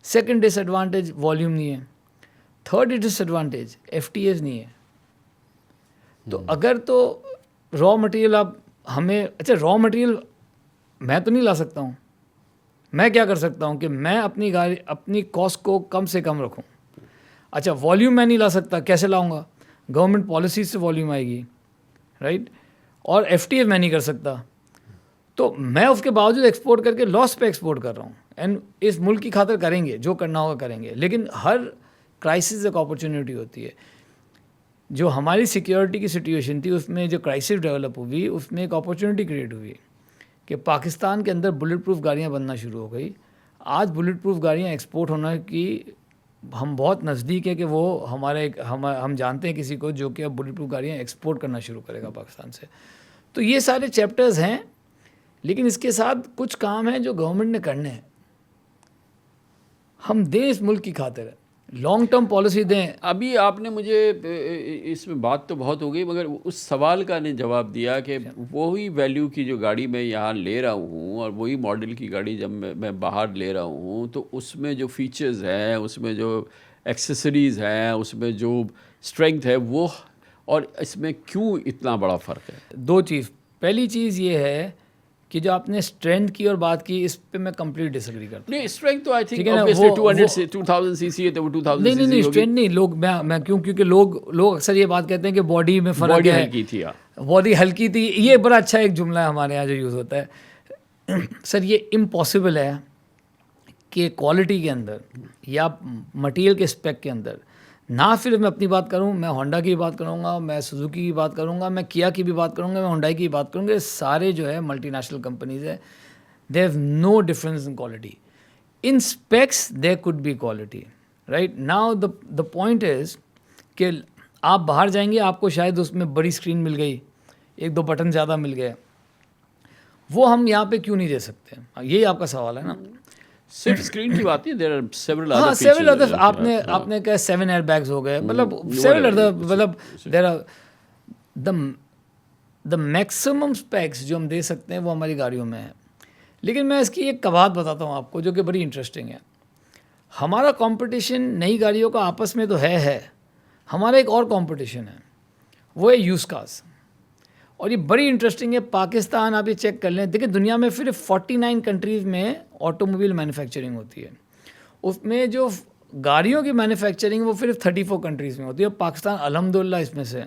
سیکنڈ ڈس ایڈوانٹیج والیوم نہیں ہے, تھرڈ ڈس ایڈوانٹیج ایف ٹی ایز نہیں ہے. تو اگر تو را مٹیریل آپ ہمیں, اچھا را مٹیریل میں تو نہیں لا سکتا ہوں, میں کیا کر سکتا ہوں کہ میں اپنی گاڑی اپنی کاسٹ کو کم سے کم رکھوں. اچھا والیوم میں نہیں لا سکتا, کیسے لاؤں گا؟ گورنمنٹ پالیسیز سے والیوم آئے گی, رائٹ. اور ایف ٹی ایف میں نہیں کر سکتا, تو میں اس کے باوجود ایکسپورٹ کر کے لاس پہ ایکسپورٹ کر رہا ہوں. اینڈ اس ملک کی خاطر کریں گے, جو کرنا ہوگا کریں گے. لیکن ہر کرائسس ایک اپرچونیٹی ہوتی ہے. جو ہماری سیکیورٹی کی سچویشن تھی اس میں جو کرائسس ڈیولپ ہوئی, اس میں ایک اپرچونیٹی کریٹ ہوئی کہ پاکستان کے اندر بلٹ پروف گاڑیاں بننا شروع ہو گئی. آج بلٹ پروف گاڑیاں ایکسپورٹ ہونا کی ہم بہت نزدیک ہے کہ وہ ہمارے ہم جانتے ہیں کسی کو جو کہ اب بلٹ پروف گاڑیاں ایکسپورٹ کرنا شروع کرے گا پاکستان سے. تو یہ سارے چیپٹرز ہیں, لیکن اس کے ساتھ کچھ کام ہیں جو گورنمنٹ نے کرنے ہیں. ہم دیں اس ملک کی خاطر, لانگ ٹرم پالیسی دیں. ابھی آپ نے مجھے اس میں بات تو بہت ہو گئی, مگر اس سوال کا نے جواب دیا کہ وہی ویلیو کی جو گاڑی میں یہاں لے رہا ہوں اور وہی ماڈل کی گاڑی جب میں باہر لے رہا ہوں تو اس میں جو فیچرز ہیں, اس میں جو ایکسیسریز ہیں, اس میں جو اسٹرینگتھ ہے وہ, اور اس میں کیوں اتنا بڑا فرق ہے؟ دو چیز. پہلی چیز یہ ہے کہ جو آپ نے اسٹرینتھ کی اور بات کی, اس پہ میں کمپلیٹ ڈس ایگری کرتا ہوں. نہیں اسٹرینتھ تو آئی تھنک obviously 200 سے 2000 سی سی ہے تو وہ 2000 سی سی نہیں اسٹرینتھ نہیں. لوگ میں کیونکہ لوگ اکثر یہ بات کہتے ہیں کہ باڈی میں فرق ہے, ہلکی تھی, باڈی ہلکی تھی. یہ بڑا اچھا ایک جملہ ہے ہمارے یہاں جو یوز ہوتا ہے. سر یہ امپاسبل ہے کہ کوالٹی کے اندر یا مٹیریل کے اسپیک کے اندر, نہ صرف میں اپنی بات کروں, میں ہونڈا کی بات کروں گا, میں سوزوکی کی بات کروں گا, میں کیا کی بھی بات کروں گا, میں ہونڈائی کی بات کروں گا, سارے جو ہے ملٹی نیشنل کمپنیز ہے. They have no difference in quality. In specs they could be quality, right. Now the point is کہ آپ باہر جائیں گے, آپ کو شاید اس میں بڑی اسکرین مل گئی, ایک دو بٹن زیادہ مل گئے, وہ ہم یہاں پہ کیوں نہیں دے سکتے؟ یہی آپ کا سوال ہے نا. صرف اسکرین کی بات نہیں, دیر آر سیورل ہاں سیورل ادر. آپ نے کہا 7 ایئر بیگز ہو گئے, مطلب سیورل ادر, مطلب there are the maximum specs جو ہم دے سکتے ہیں وہ ہماری گاڑیوں میں ہیں. لیکن میں اس کی ایک بات بتاتا ہوں آپ کو جو کہ بڑی انٹرسٹنگ ہے. ہمارا کمپٹیشن نئی گاڑیوں کا آپس میں تو ہے, ہمارا ایک اور کمپٹیشن ہے, وہ ہے یوز کارز. اور یہ بڑی انٹرسٹنگ ہے. پاکستان آپ یہ چیک کر لیں, دیکھیں دنیا میں صرف 49 کنٹریز میں آٹو موبائل مینوفیکچرنگ ہوتی ہے. اس میں جو گاڑیوں کی مینوفیکچرنگ وہ صرف 34 کنٹریز میں ہوتی ہے. پاکستان الحمدللہ اس میں سے ہے,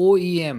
OEM,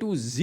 to Z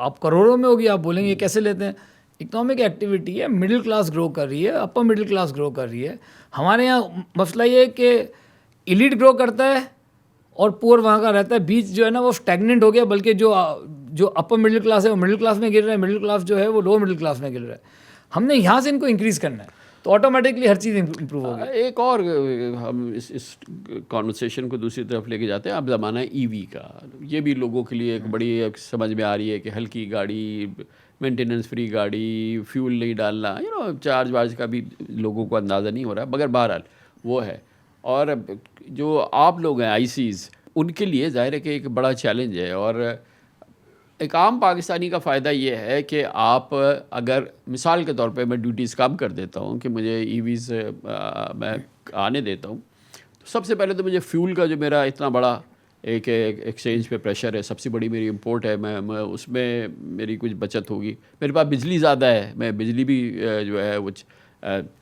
آپ کروڑوں میں ہوگی, آپ بولیں گے یہ کیسے لیتے ہیں. اکنامک ایکٹیویٹی ہے, مڈل کلاس گرو کر رہی ہے, اپر مڈل کلاس گرو کر رہی ہے. ہمارے یہاں مسئلہ یہ ہے کہ ایلیٹ گرو کرتا ہے اور پور وہاں کا رہتا ہے, بیچ جو ہے نا وہ اسٹیگننٹ ہو گیا, بلکہ جو اپر مڈل کلاس ہے وہ مڈل کلاس میں گر رہا ہے, مڈل کلاس جو ہے وہ لوور مڈل کلاس میں گر رہا ہے. ہم نے یہاں سے ان کو انکریز کرنا ہے تو آٹومیٹکلی ہر چیز امپروو ہوگی. ایک اور ہم اس کانورسیشن کو دوسری طرف لے کے جاتے ہیں. اب زمانہ ہے ای وی کا, یہ بھی لوگوں کے لیے ایک بڑی سمجھ میں آ رہی ہے کہ ہلکی گاڑی, مینٹیننس فری گاڑی, فیول نہیں ڈالنا, چارج وارج کا بھی لوگوں کو اندازہ نہیں ہو رہا, مگر بہرحال وہ ہے. اور جو آپ لوگ ہیں آئی سیز, ان کے لیے ظاہر ہے کہ ایک بڑا چیلنج ہے. اور ایک عام پاکستانی کا فائدہ یہ ہے کہ آپ اگر مثال کے طور پہ میں ڈیوٹیز کم کر دیتا ہوں کہ مجھے ای ویز میں آنے دیتا ہوں, تو سب سے پہلے تو مجھے فیول کا جو میرا اتنا بڑا ایک ایکسچینج پہ پریشر ہے, سب سے بڑی میری امپورٹ ہے, میں اس میں میری کچھ بچت ہوگی. میرے پاس بجلی زیادہ ہے, میں بجلی بھی جو ہے وہ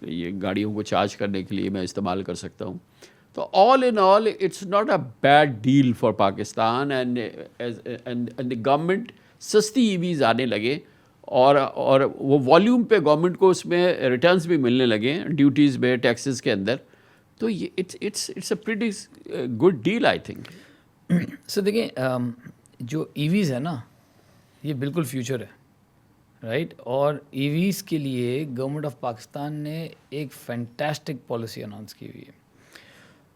یہ گاڑیوں کو چارج کرنے کے لیے میں استعمال کر سکتا ہوں. تو all in all it's not a bad deal for Pakistan, and the government سستی ای ویز آنے لگے اور وہ والیوم پہ گورنمنٹ کو اس میں ریٹرنز بھی ملنے لگے ڈیوٹیز میں, ٹیکسز کے اندر, تو یہ it's a pretty good deal I think. Sir دیکھیں, جو ای ویز ہے نا یہ بالکل فیوچر ہے, رائٹ. اور ای ویز کے لیے گورنمنٹ آف پاکستان نے ایک فینٹاسٹک پالیسی اناؤنس کی ہوئی ہے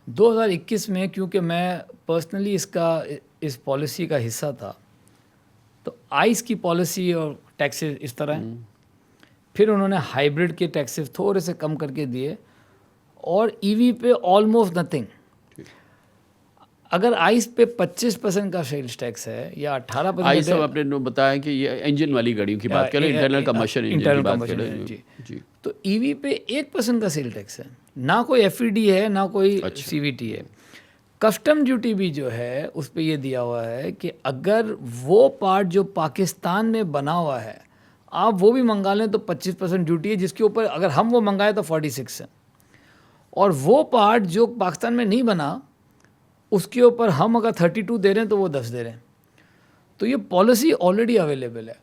2021 میں. کیونکہ میں پرسنلی اس پالیسی کا حصہ تھا, تو آئس کی پالیسی اور ٹیکسز اس طرح ہیں, پھر انہوں نے ہائیبرڈ کے ٹیکسز تھوڑے سے کم کر کے دیے, اور ای وی پہ آلموسٹ نتھنگ. اگر آئس پہ 25% کا سیلز ٹیکس ہے یا 18%. آئس ہم آپ نے بتایا کہ یہ انجن والی گاڑیوں کی بات کریں, انٹرنل کمبشن انجن کی بات کریں, جی. تو ای وی پہ 1% کا سیل ٹیکس ہے, نہ کوئی ایف ای ڈی ہے نہ کوئی سی وی ٹی ہے. کسٹم ڈیوٹی بھی جو ہے اس پہ یہ دیا ہوا ہے کہ اگر وہ پارٹ جو پاکستان میں بنا ہوا ہے آپ وہ بھی منگا لیں تو 25% ڈیوٹی ہے, جس کے اوپر اگر ہم وہ منگائیں تو 46 ہے. اور وہ پارٹ جو پاکستان میں نہیں بنا اس کے اوپر ہم اگر 32 دے رہے ہیں تو وہ 10 دے رہے ہیں. تو یہ پالیسی آلریڈی اویلیبل ہے.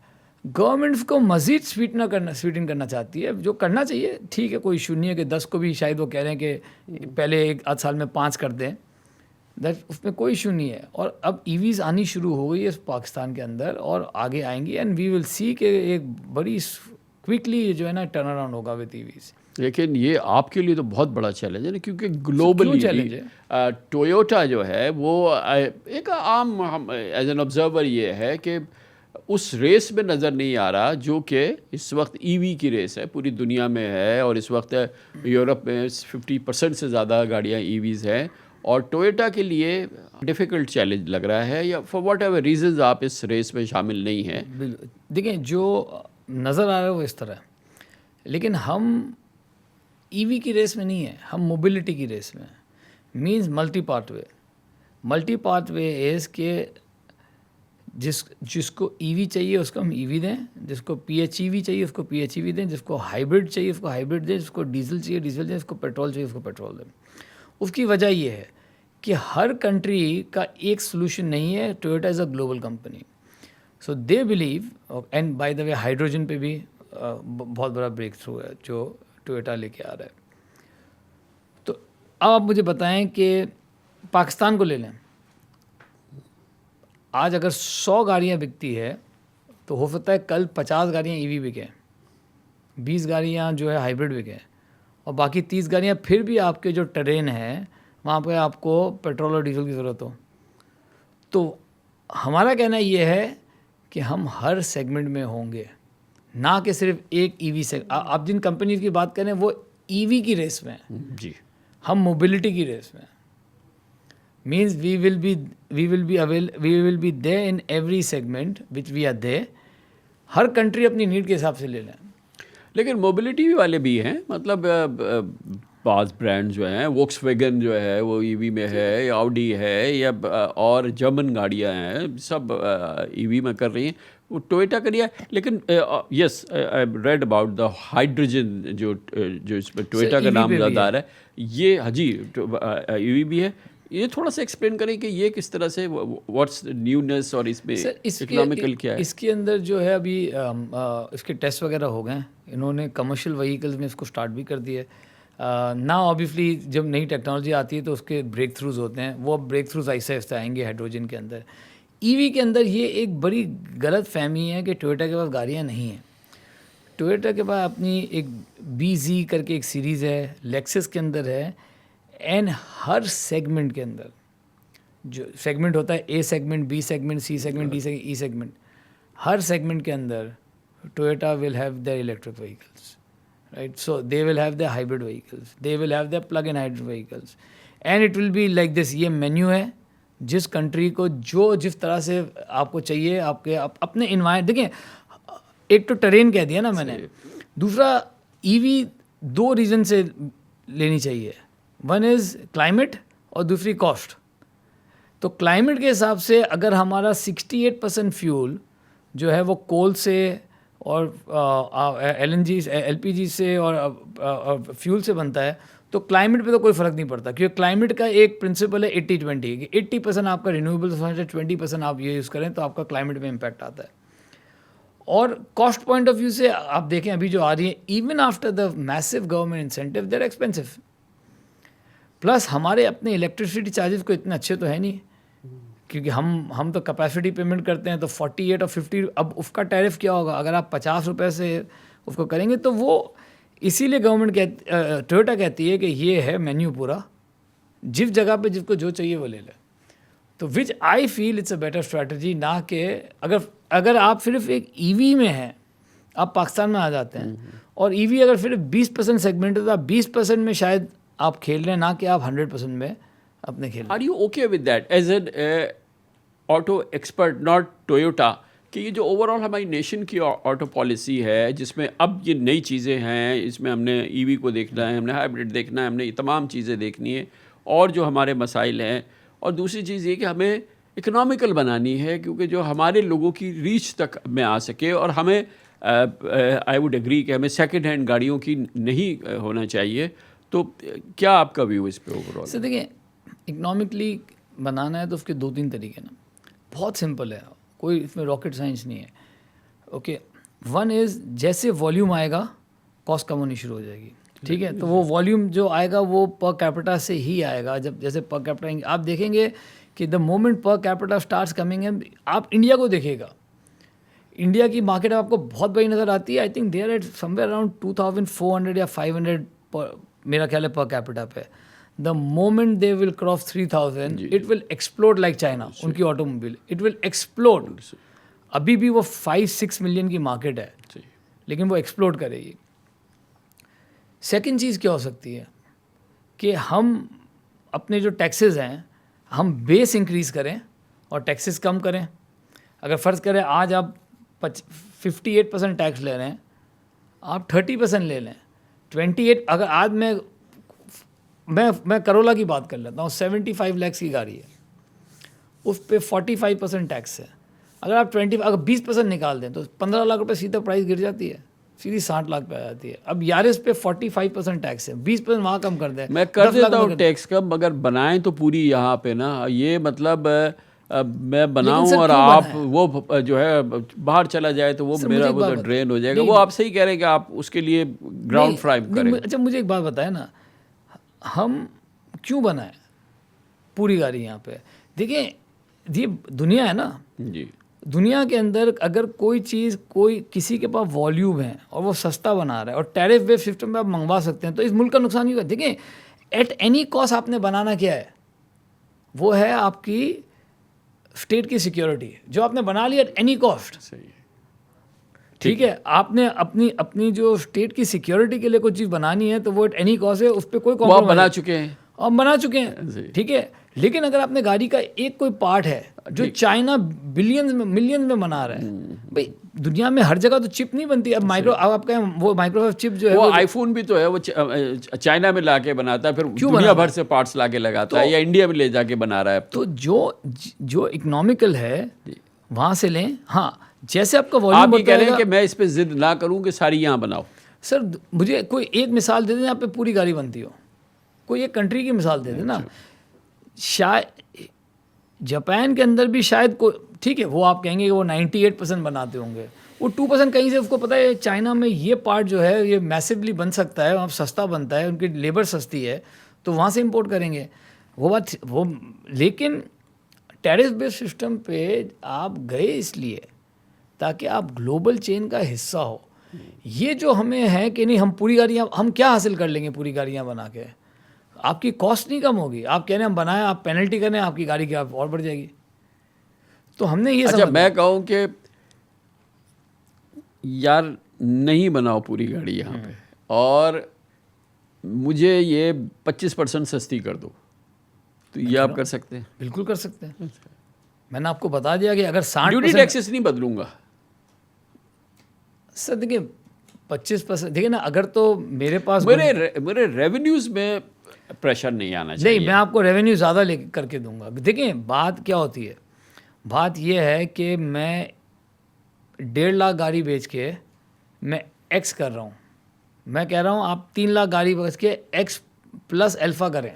گورنمنٹ کو مزید سویٹن کرنا چاہتی ہے, جو کرنا چاہیے ٹھیک ہے, کوئی ایشو نہیں ہے کہ 10 کو بھی شاید وہ کہہ رہے ہیں کہ پہلے 1 آدھ سال میں 5 کر دیں, اس میں کوئی ایشو نہیں ہے. اور اب ای ویز آنی شروع ہو گئی ہے پاکستان کے اندر اور آگے آئیں گی, اینڈ وی ول سی کہ ایک بڑی کوئکلی جو ہے نا ٹرن اراؤنڈ ہوگا وتھ ای ویز. لیکن یہ آپ کے لیے تو بہت بڑا چیلنج ہے نا, کیونکہ گلوبلی چیلنج ہے. ٹویوٹا جو ہے وہ ایک عام ایز این آبزرور یہ ہے کہ اس ریس میں نظر نہیں آ رہا جو کہ اس وقت ای وی کی ریس ہے پوری دنیا میں ہے, اور اس وقت یورپ میں 50% سے زیادہ گاڑیاں ای ویز ہیں, اور ٹویوٹا کے لیے ڈیفیکلٹ چیلنج لگ رہا ہے, یا فار واٹ ایور ریزنز آپ اس ریس میں شامل نہیں ہیں. دیکھیں جو نظر آ رہا ہے وہ اس طرح ہے, لیکن ہم ای وی کی ریس میں نہیں ہے, ہم موبلٹی کی ریس میں ہیں. مینز ملٹی پارٹ وے. ملٹی پارٹ وے از کہ جس کو ای وی چاہیے اس کو ہم ای وی دیں, جس کو پی ایچ ای وی چاہیے اس کو پی ایچ ای وی دیں, جس کو ہائیبرڈ چاہیے اس کو ہائیبرڈ دیں, جس کو ڈیزل چاہیے ڈیزل دیں, جس کو پیٹرول چاہیے اس کو پیٹرول دیں. اس کی وجہ یہ ہے کہ ہر کنٹری کا ایک سلوشن نہیں ہے. Toyota is a global company, so they believe. And by the way hydrogen پہ بھی بہت بڑا بریک تھرو ہے جو ٹویوٹا لے کے آ رہا ہے. تو اب آپ مجھے بتائیں کہ پاکستان کو لے لیں, آج اگر 100 گاڑیاں بکتی ہے تو ہو سکتا ہے کل 50 گاڑیاں ای وی بکیں, 20 گاڑیاں جو ہے ہائیبرڈ بکیں, اور باقی 30 گاڑیاں پھر بھی آپ کے جو ٹرین ہے وہاں پہ آپ کو پیٹرول اور ڈیزل کی ضرورت ہو. تو ہمارا کہنا یہ ہے کہ ہم ہر سیگمنٹ میں ہوں گے, نہ کہ صرف ایک ای وی سے. آپ جن کمپنیز کی بات کریں وہ ای وی کی ریس میں ہیں, جی ہم موبلٹی کی ریس میں ہیں. Means we will be there in every segment which we are there. ہر کنٹری اپنی نیڈ کے حساب سے لے لیں. لیکن موبلٹی والے بھی ہیں, مطلب بعض برانڈ جو ہیں, ووکس ویگن جو ہے وہ ای وی میں ہے, یا آؤڈی ہے, یا اور جرمن گاڑیاں ہیں, سب ای وی میں کر رہی ہیں. وہ ٹویوٹا کا لیا, لیکن yes I read about the hydrogen جو اس پہ ٹویوٹا کا نام زیادہ آ رہا ہے, یہ جی ای وی بھی ہے. یہ تھوڑا سا ایکسپلین کریں کہ یہ کس طرح سے واٹس نیونیس اور اس میں اکنامیکل کیا ہے. اس کے اندر جو ہے ابھی اس کے ٹیسٹ وغیرہ ہو گئے ہیں, انہوں نے کمرشل وہیکلز میں اس کو سٹارٹ بھی کر دیا ہے. نا آبویسلی جب نئی ٹیکنالوجی آتی ہے تو اس کے بریک تھروز ہوتے ہیں, وہ بریک تھروز ایسے ایسے آئیں گے ہائیڈروجن کے اندر. ای وی کے اندر یہ ایک بڑی غلط فہمی ہے کہ ٹویوٹا کے پاس گاڑیاں نہیں ہیں. ٹویوٹا کے پاس اپنی ایک بی زی کر کے ایک سیریز ہے, لیکسس کے اندر ہے, اینڈ ہر سیگمنٹ کے اندر جو سیگمنٹ ہوتا ہے, A segment, B segment, C segment, D segment, E segment, ہر سیگمنٹ کے اندر Toyota will have their electric vehicles, right? So they will have their hybrid vehicles, they will have their plug-in hybrid vehicles, and it will be like this. یہ مینیو ہے, جس کنٹری کو جو جس طرح سے آپ کو چاہیے, آپ کے اپنے انوائرمنٹ. دیکھیں, ایک تو ٹرین کہہ دیا نا میں نے, دوسرا ای وی دو ریزن سے لینی چاہیے. ون از کلائمیٹ اور دوسری کاسٹ. تو کلائمیٹ کے حساب سے اگر ہمارا 68% فیول جو ہے وہ کول سے اور ایل پی جی سے اور فیول سے بنتا ہے, تو کلائمیٹ پہ تو کوئی فرق نہیں پڑتا, کیونکہ کلائمیٹ کا ایک پرنسپل ہے 80-20 کہ 80% آپ کا رینیویبل سورس ہے, 20% آپ یہ یوز کریں تو آپ کا کلائمیٹ میں امپیکٹ آتا ہے. اور کاسٹ پوائنٹ آف ویو سے آپ دیکھیں ابھی جو آ رہی ہے, even after the massive government incentive they are expensive. Plus ہمارے اپنے الیکٹریسٹی چارجز کو اتنے اچھے تو ہے نہیں, کیونکہ ہم تو کیپیسٹی پیمنٹ کرتے ہیں, تو 48 اور 50. اب اس کا ٹیرف کیا ہوگا اگر آپ 50 روپے سے اس کو کریں گے, تو وہ اسی لیے گورنمنٹ ٹویوٹا کہتی ہے کہ یہ ہے مینیو پورا, جس جگہ پہ جس کو جو چاہیے وہ لے لے. تو which I feel it's a better strategy, نہ کہ اگر آپ صرف ایک ای وی میں ہیں, آپ پاکستان میں آ جاتے ہیں اور ای وی اگر صرف 20% سیگمنٹ ہے تو آپ 20% میں شاید آپ کھیل رہے ہیں, نہ کہ آپ 100% میں اپنے کھیل. Are you okay with that as an auto expert, not Toyota, کہ یہ جو اوور آل ہماری نیشن کی آٹو پالیسی ہے, جس میں اب یہ نئی چیزیں ہیں, اس میں ہم نے ای وی کو دیکھنا ہے, ہم نے ہائیبرڈ دیکھنا ہے, ہم نے یہ تمام چیزیں دیکھنی ہے, اور جو ہمارے مسائل ہیں, اور دوسری چیز یہ کہ ہمیں اکنامیکل بنانی ہے, کیونکہ جو ہمارے لوگوں کی ریچ تک میں آ سکے. اور ہمیں آئی ووڈ ایگری کہ ہمیں سیکنڈ ہینڈ گاڑیوں کی نہیں ہونا چاہیے. تو کیا آپ کا ویو اس پہ اوور آل؟ سر دیکھیں, اکنامکلی بنانا ہے تو اس کے 2-3 طریقے نا, بہت سمپل ہے, کوئی اس میں راکٹ سائنس نہیں ہے. اوکے, ون از جیسے والیوم آئے گا کاسٹ کم ہونی شروع ہو جائے گی, ٹھیک ہے. تو وہ والیوم جو آئے گا وہ پر کیپیٹا سے ہی آئے گا. جب جیسے پر کیپیٹا آپ دیکھیں گے کہ the moment per capita starts coming ہے, آپ انڈیا کو دیکھے گا, انڈیا کی مارکیٹ آپ کو بہت بڑی نظر آتی ہے. I think they are at somewhere around 2400 یا 500 میرا خیال ہے پر کیپیٹا پہ. The moment they will cross 3000 it will explode like China. ان کی automobile it will explode. ابھی بھی وہ 5-6 ملین کی مارکیٹ ہے, لیکن وہ ایکسپلوڈ کرے گی. سیکنڈ چیز کیا ہو سکتی ہے کہ ہم اپنے جو ٹیکسز ہیں ہم بیس انکریز کریں اور ٹیکسز کم کریں. اگر فرض کریں آج آپ 58% ٹیکس لے رہے ہیں, آپ 30% لے لیں. 28 اگر آج میں کرولا کی بات کر لیتا ہوں, 75 لاکھ کی گاڑی ہے, اس پہ 45% ٹیکس ہے. اگر آپ 20% نکال دیں تو 15 لاکھ روپے سیدھا پرائز گر جاتی ہے, سیدھی 60 لاکھ پہ آ جاتی ہے. اب یارس پہ 45% ٹیکس ہے, 20% وہاں کم کر دیں. میں کر دیتا ہوں ٹیکس کم, مگر بنائیں تو پوری یہاں پہ نا. یہ مطلب میں بناؤں اور آپ وہ جو ہے باہر چلا جائے تو وہ میرا وہ ڈرین ہو جائے گا. وہ آپ صحیح کہہ رہے ہیں کہ آپ اس کے لیے گراؤنڈ فرائم کریں. اچھا مجھے ایک بات بتائیں نا, ہم کیوں بنائیں پوری گاڑی یہاں پہ؟ دیکھیں یہ دنیا ہے نا, جی, دنیا کے اندر اگر کوئی چیز کوئی کسی کے پاس والیوم ہے اور وہ سستا بنا رہا ہے اور ٹیرف بیس سسٹم میں آپ منگوا سکتے ہیں, تو اس ملک کا نقصان نہیں ہوگا. دیکھیں ایٹ اینی کاسٹ آپ نے بنانا کیا ہے, وہ ہے آپ کی اسٹیٹ کی سیکیورٹی, جو آپ نے بنا لی ایٹ اینی کاسٹ. ٹھیک ہے, آپ نے اپنی جو اسٹیٹ کی سیکیورٹی کے لیے کوئی چیز بنانی ہے تو وہ ایٹ اینی کاسٹ ہے, اس پہ کوئی کمپرومائز بنا چکے ہیں, آپ بنا چکے ہیں, ٹھیک ہے. لیکن اگر آپ نے گاڑی کا ایک کوئی پارٹ ہے جو چائنا بلینز میں ملینز میں بنا رہا ہے, بھائی دنیا میں ہر جگہ تو چپ نہیں بنتی. اب آپ کہیں وہ مائکروسافٹ چپ جو ہے, وہ آئی فون بھی تو ہے, وہ چائنا میں لا کے بناتا ہے, پھر دنیا بھر سے پارٹس لا کے لگاتا ہے, یا انڈیا میں لے جا کے بنا رہا ہے. تو جو اکنامیکل ہے وہاں سے لیں. ہاں جیسے آپ کا والیوم, آپ یہ کہہ رہے ہیں کہ میں اس پہ ضد نہ کروں کہ ساری یہاں بناؤ. سر مجھے کوئی ایک مثال دے دیں, یہاں پہ پوری گاڑی بنتی ہو, کوئی ایک کنٹری کی مثال دے دیں نا. شاید جاپان کے اندر بھی شاید ٹھیک ہے وہ آپ کہیں گے کہ وہ 98% بناتے ہوں گے, وہ 2% کہیں سے اس کو پتہ ہے چائنا میں یہ پارٹ جو ہے یہ میسیولی بن سکتا ہے, وہاں سستا بنتا ہے, ان کی لیبر سستی ہے, تو وہاں سے امپورٹ کریں گے وہ بات وہ. لیکن ٹیرف بیس سسٹم پہ آپ گئے اس لیے تاکہ آپ گلوبل چین کا حصہ ہو. یہ جو ہمیں ہے کہ نہیں ہم پوری گاڑیاں ہم کیا حاصل کر لیں گے پوری گاڑیاں بنا کے, آپ کی کاسٹ نہیں کم ہوگی. آپ کہہ رہے ہیں ہم بنائیں, آپ پینلٹی کریں, آپ کی گاڑی کی آپ اور بڑھ جائے گی. تو ہم نے یہ اچھا میں کہوں کہ یار نہیں بناؤ پوری گاڑی یہاں پہ اور مجھے یہ 25% سستی کر دو, تو یہ آپ کر سکتے ہیں؟ بالکل کر سکتے ہیں. میں نے آپ کو بتا دیا کہ اگر 60% ڈیوٹی ٹیکسز نہیں بدلوں گا سر. دیکھیے 25% دیکھیے نا, اگر تو میرے پاس میرے ریونیوز میں پریشر نہیں آنا چاہیے. نہیں, میں آپ کو ریونیو زیادہ لے کر کے دوں گا. دیکھیں بات کیا ہوتی ہے, بات یہ ہے کہ میں 1.5 لاکھ گاڑی بیچ کے میں ایکس کر رہا ہوں. میں کہہ رہا ہوں آپ 3 لاکھ گاڑی بیچ کے ایکس پلس الفا کریں,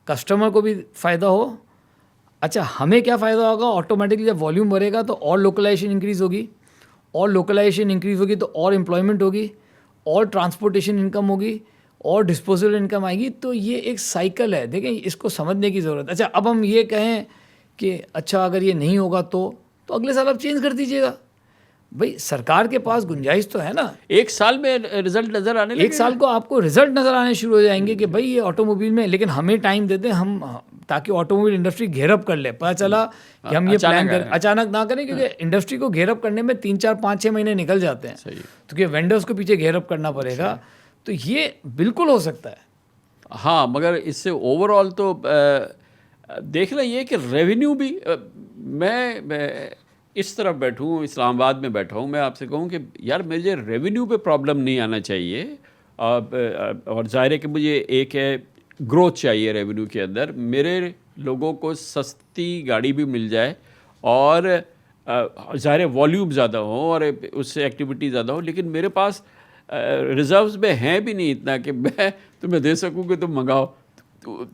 کسٹمر کو بھی فائدہ ہو. اچھا ہمیں کیا فائدہ ہوگا, آٹومیٹکلی جب والیوم بڑھے گا تو اور لوکلائزیشن انکریز ہوگی, اور لوکلائزیشن انکریز ہوگی تو اور امپلائمنٹ ہوگی, اور ٹرانسپورٹیشن انکم ہوگی, اور ڈسپوزل انکم آئے گی. تو یہ ایک سائیکل ہے, دیکھیں اس کو سمجھنے کی ضرورت ہے. اچھا اب ہم یہ کہیں کہ اچھا اگر یہ نہیں ہوگا تو اگلے سال آپ چینج کر دیجیے گا. بھائی سرکار کے پاس گنجائش تو ہے نا. 1 سال میں رزلٹ نظر آنے لگے, 1 سال کو آپ کو رزلٹ نظر آنے شروع ہو جائیں گے کہ بھائی یہ آٹو موبائل میں, لیکن ہمیں ٹائم دیتے ہیں ہم تاکہ آٹو موبائل انڈسٹری گھیر اپ کر لے. پتہ چلا کہ ہم یہ پلان کریں, اچانک نہ کریں, کیونکہ انڈسٹری کو گھیر اپ کرنے میں 3 4 5 6 مہینے نکل جاتے ہیں, کیونکہ وینڈرز کو پیچھے گھیر اپ کرنا پڑے گا. تو یہ بالکل ہو سکتا ہے. ہاں مگر اس سے اوور آل تو دیکھنا یہ کہ ریونیو بھی میں اس طرف بیٹھوں, اسلام آباد میں بیٹھا ہوں, میں آپ سے کہوں کہ یار مجھے ریونیو پہ پرابلم نہیں آنا چاہیے, اور ظاہر ہے کہ مجھے ایک ہے گروتھ چاہیے ریونیو کے اندر. میرے لوگوں کو سستی گاڑی بھی مل جائے اور ظاہر ہے والیوم زیادہ ہو اور اس سے ایکٹیویٹی زیادہ ہو, لیکن میرے پاس ریزروز میں ہیں بھی نہیں اتنا کہ میں تمہیں دے سکوں کہ تم منگاؤ.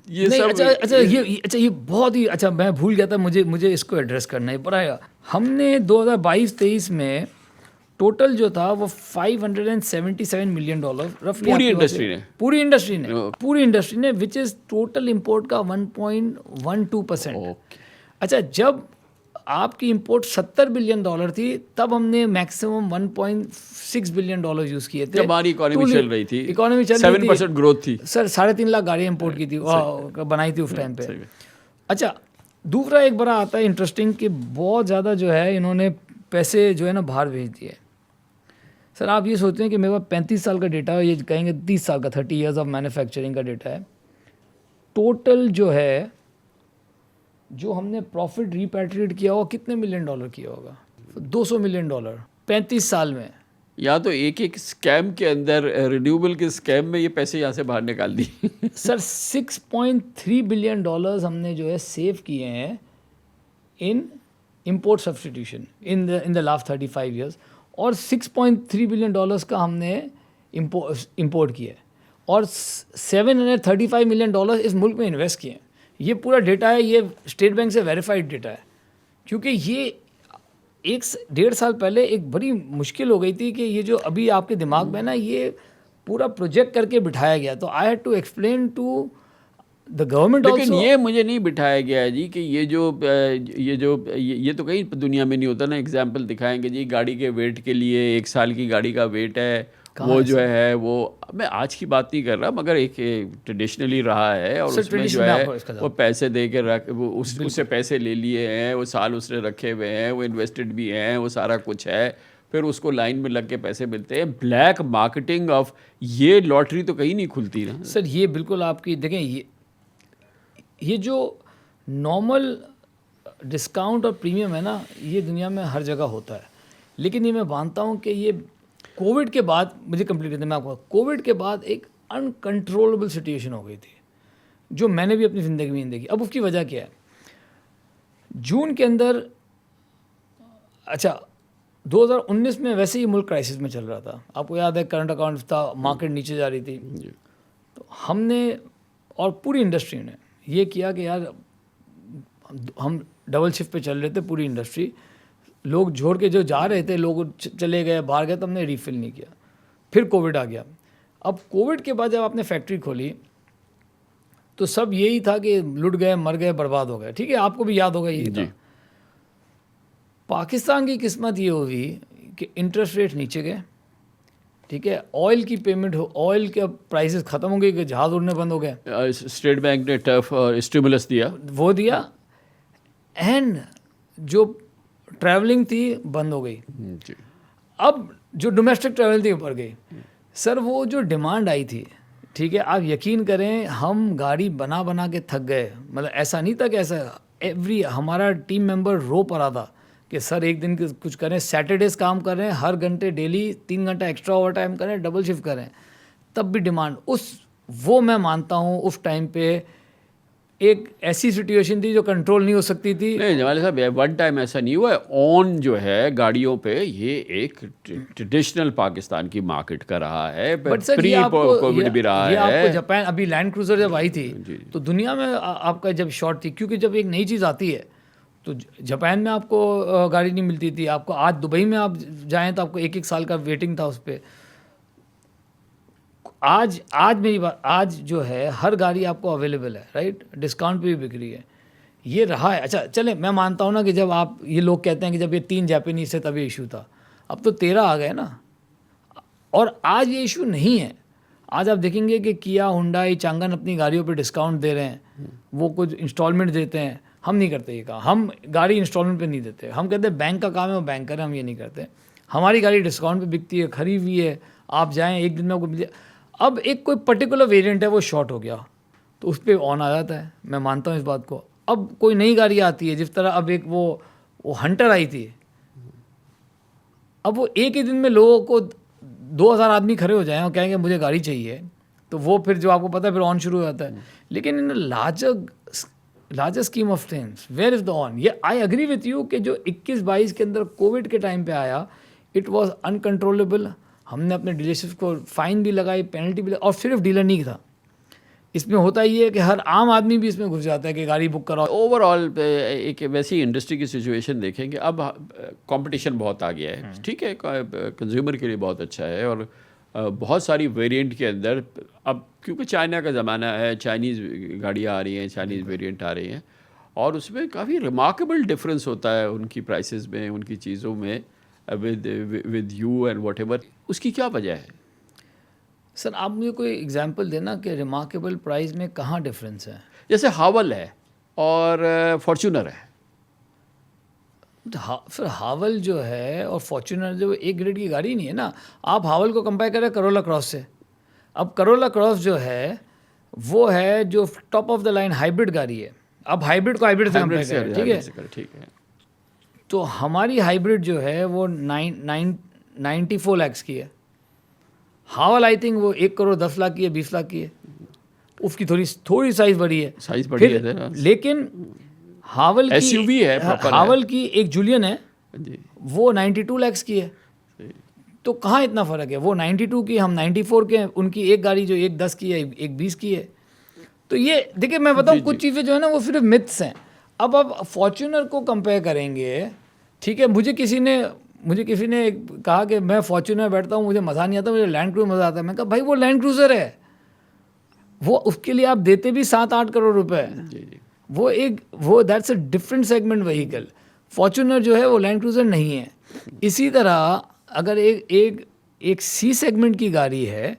یہ سب اچھا یہ بہت ہی اچھا, میں بھول گیا تھا, مجھے اس کو ایڈریس کرنا ہے. بڑا ہم نے 2022-23 میں ٹوٹل جو تھا وہ $577 ملین رفلی پوری انڈسٹری نے وچ از ٹوٹل امپورٹ کا 1.12%. اچھا جب آپ کی امپورٹ $70 بلین تھی تب ہم نے میکسیمم $1.6 بلین یوز کیے تھے. ہماری اکانومی چل رہی تھی, 7% گروتھ تھی, سر 3.5 لاکھ گاڑیاں امپورٹ کی تھی, بنائی تھی اس ٹائم پہ. اچھا دوسرا ایک بڑا آتا ہے انٹرسٹنگ کہ بہت زیادہ جو ہے انہوں نے پیسے جو ہے نا باہر بھیج دیے. سر آپ یہ سوچتے ہیں کہ میرے پاس 35 سال کا ڈیٹا ہے, یہ کہیں گے 30 سال کا 30 ایئرز آف مینوفیکچرنگ کا ڈیٹا ہے. ٹوٹل جو ہے جو ہم نے پروفٹ ریپیٹریٹ کیا ہوگا کتنے $1 ملین کیا ہوگا, $200 ملین 35 سال میں. یا تو ایک اسکیم کے اندر رینیوبل کے اسکیم میں یہ پیسے یہاں سے باہر نکال دیے. سر $6.3 بلین ہم نے جو ہے سیو کیے ہیں in import substitution in the last 35 years, اور $6.3 بلین کا ہم نے امپورٹ کیے, اور $735 ملین اس ملک میں انویسٹ کیے ہیں. یہ پورا ڈیٹا ہے, یہ اسٹیٹ بینک سے ویریفائڈ ڈیٹا ہے, کیونکہ یہ 1.5 سال پہلے ایک بڑی مشکل ہو گئی تھی کہ یہ جو ابھی آپ کے دماغ میں نا یہ پورا پروجیکٹ کر کے بٹھایا گیا. تو I had to explain to the government. لیکن یہ مجھے نہیں بٹھایا گیا ہے جی کہ یہ تو کہیں دنیا میں نہیں ہوتا نا. ایگزامپل دکھائیں گے جی گاڑی کے ویٹ کے لیے 1 سال کی گاڑی کا ویٹ ہے, وہ جو ہے وہ میں آج کی بات نہیں کر رہا مگر ایک ٹریڈیشنلی رہا ہے, اور اس میں جو ہے وہ پیسے دے کے اس سے پیسے لے لیے ہیں, وہ سال اس نے رکھے ہوئے ہیں, وہ انویسٹڈ بھی ہیں, وہ سارا کچھ ہے, پھر اس کو لائن میں لگ کے پیسے ملتے ہیں. بلیک مارکیٹنگ آف یہ لاٹری تو کہیں نہیں کھلتی نا سر. یہ بالکل آپ کی دیکھیں یہ جو نارمل ڈسکاؤنٹ اور پریمیم ہے نا یہ دنیا میں ہر جگہ ہوتا ہے, لیکن یہ میں مانتا ہوں کہ یہ کووڈ کے بعد مجھے کمپلیٹ کرتے میں آپ کو کووڈ کے بعد ایک انکنٹرولبل سچویشن ہو گئی تھی جو میں نے بھی اپنی زندگی میں نہیں دیکھی. اب اس کی وجہ کیا ہے, جون کے اندر اچھا 2019 میں ویسے ہی ملک کرائسس میں چل رہا تھا, آپ کو یاد ہے کرنٹ اکاؤنٹ تھا, مارکیٹ نیچے جا رہی تھی, تو ہم نے اور پوری انڈسٹری نے یہ کیا کہ یار ہم ڈبل شفٹ پہ چل رہے تھے پوری انڈسٹری, لوگ چھوڑ کے جو جا رہے تھے لوگ چلے گئے باہر گئے, تو ہم نے ریفل نہیں کیا. پھر کووڈ آ گیا. اب کووڈ کے بعد جب آپ نے فیکٹری کھولی تو سب یہی تھا کہ لٹ گئے, مر گئے, برباد ہو گئے. ٹھیک ہے, آپ کو بھی یاد ہوگا یہی تھا. پاکستان کی قسمت یہ ہوئی کہ انٹرسٹ ریٹ نیچے گئے. ٹھیک ہے, آئل کی پیمنٹ آئل کے پرائسز ختم ہو گئی کہ جہاز اڑنے بند ہو گئے. اسٹیٹ بینک نے ٹرف اور اسٹیمولس دیا, وہ دیا, اینڈ جو ٹریولنگ تھی بند ہو گئی. اب جو ڈومیسٹک ٹریول تھی بڑھ گئی. سر وہ جو ڈیمانڈ آئی تھی, ٹھیک ہے, آپ یقین کریں ہم گاڑی بنا بنا کے تھک گئے. مطلب ایسا نہیں تھا کہ ایسا ہمارا ٹیم ممبر رو پڑا تھا کہ سر ایک دن کچھ کریں, سیٹرڈیز کام کر رہے ہیں, ہر گھنٹے ڈیلی 3 گھنٹہ ایکسٹرا اوور ٹائم کریں, ڈبل شفٹ کریں, تب بھی ڈیمانڈ وہ میں مانتا ہوں اس ٹائم پہ ایک ایسی سچویشن تھی جو کنٹرول نہیں ہو سکتی تھی. نہیں جمال صاحب, ون ٹائم ایسا نہیں ہوا ہے. اون جو ہے گاڑیوں پہ یہ ایک ٹریڈیشنل پاکستان کی مارکیٹ کا رہا ہے, پری کووڈ بھی رہا ہے. آپ کو جاپان ابھی لینڈ کروزر جب آئی تھی تو دنیا میں آپ کا جب شارٹ تھی, کیونکہ جب ایک نئی چیز آتی ہے تو جاپان میں آپ کو گاڑی نہیں ملتی تھی. آپ کو آج دبئی میں آپ جائیں تو آپ کو 1 سال کا ویٹنگ تھا اس پہ. آج میری بات, آج جو ہے ہر گاڑی آپ کو اویلیبل ہے, رائٹ, ڈسکاؤنٹ پہ بھی بک رہی ہے. یہ رہا ہے. اچھا چلیں, میں مانتا ہوں نا کہ جب آپ یہ لوگ کہتے ہیں کہ جب یہ 3 جاپانیز سے تب یہ ایشو تھا, اب تو 13 آ گئے نا. اور آج یہ ایشو نہیں ہے. آج آپ دیکھیں گے کہ کیا, ہنڈائی, چانگن اپنی گاڑیوں پہ ڈسکاؤنٹ دے رہے ہیں, وہ کچھ انسٹالمنٹ دیتے ہیں. ہم نہیں کرتے یہ کام. ہم گاڑی انسٹالمنٹ پہ نہیں دیتے. ہم کہتے ہیں بینک کا کام ہے, وہ بینک کریں, ہم یہ نہیں کرتے. ہماری گاڑی ڈسکاؤنٹ پہ بکتی ہے, کھری ہوئی ہے, آپ جائیں ایک دن میں آپ کو مل جائے. اب ایک کوئی پرٹیکولر ویریئنٹ ہے وہ شارٹ ہو گیا تو اس پہ آن آ جاتا ہے, میں مانتا ہوں اس بات کو. اب کوئی نئی گاڑی آتی ہے, جس طرح اب ایک وہ ہنٹر آئی تھی, اب وہ ایک ہی دن میں لوگوں کو 2000 آدمی کھڑے ہو جائیں اور کہیں گے مجھے گاڑی چاہیے, تو وہ پھر جو آپ کو پتہ ہے پھر آن شروع ہو جاتا ہے. لیکن in larger scheme of things where is the on. یہ آئی اگری وتھ یو کہ جو 21-22 کے اندر کووڈ کے ٹائم پہ آیا, اٹ واز انکنٹرولیبل. ہم نے اپنے ڈیلرشپ کو فائن بھی لگائی, پینلٹی بھی لگائی, اور صرف ڈیلر نہیں تھا. اس میں ہوتا یہ ہے کہ ہر عام آدمی بھی اس میں گھس جاتا ہے کہ گاڑی بک کراؤ. اوور آل ایک ویسی انڈسٹری کی سچویشن دیکھیں گے, اب کمپٹیشن بہت آ گیا ہے. ٹھیک ہے, کنزیومر کے لیے بہت اچھا ہے, اور بہت ساری ویریئنٹ کے اندر اب کیونکہ چائنا کا زمانہ ہے, چائنیز گاڑیاں آ رہی ہیں, چائنیز ویریئنٹ آ رہی ہیں, اور اس میں کافی ریمارکیبل ڈفرینس ہوتا ہے ان کی پرائسز میں, ان کی چیزوں میں, with you and whatever. اس کی کیا وجہ ہے؟ سر آپ مجھے کوئی ایگزامپل دینا کہ ریمارکیبل پرائز میں کہاں ڈفرینس ہے. جیسے ہاول ہے اور فارچونر ہے. پھر ہاول جو ہے اور فارچونر جو ایک گریڈ کی گاڑی نہیں ہے نا. آپ ہاول کو کمپیئر کریں کرولا کراس سے. اب کرولا کراس جو ہے وہ ہے جو top of the line hybrid گاڑی ہے. اب ہائیبرڈ کو ہائیبرڈ سے کمپیئر کریں, ٹھیک ہے. تو ہماری ہائیبرڈ جو ہے وہ 94 لاکھ کی ہے. ہاول آئی تھنک وہ 1 کروڑ 10 لاکھ کی ہے, 20 لاکھ کی ہے. اس کی تھوڑی سائز بڑی ہے, لیکن ہاول کی ایک جولین ہے وہ 92 لاکھ کی ہے. تو کہاں اتنا فرق ہے؟ وہ 92 کی, ہم 94 کے. ان کی ایک گاڑی جو 1 10 کی ہے, 1 20 کی ہے. تو یہ دیکھیں میں بتاؤں کچھ چیزیں جو ہے نا وہ صرف متس ہیں. اب آپ فارچونر کو کمپیئر کریں گے, ٹھیک ہے. مجھے کسی نے کہا کہ میں فارچونر بیٹھتا ہوں, مجھے مزہ نہیں آتا, مجھے لینڈ کروزر مزہ آتا ہے. میں کہا بھائی وہ لینڈ کروزر ہے, وہ اس کے لیے آپ دیتے بھی 7-8 کروڑ روپے. وہ that's a different segment vehicle. Fortuner جو ہے وہ لینڈ کروزر نہیں ہے. اسی طرح اگر ایک سی سیگمنٹ کی گاڑی ہے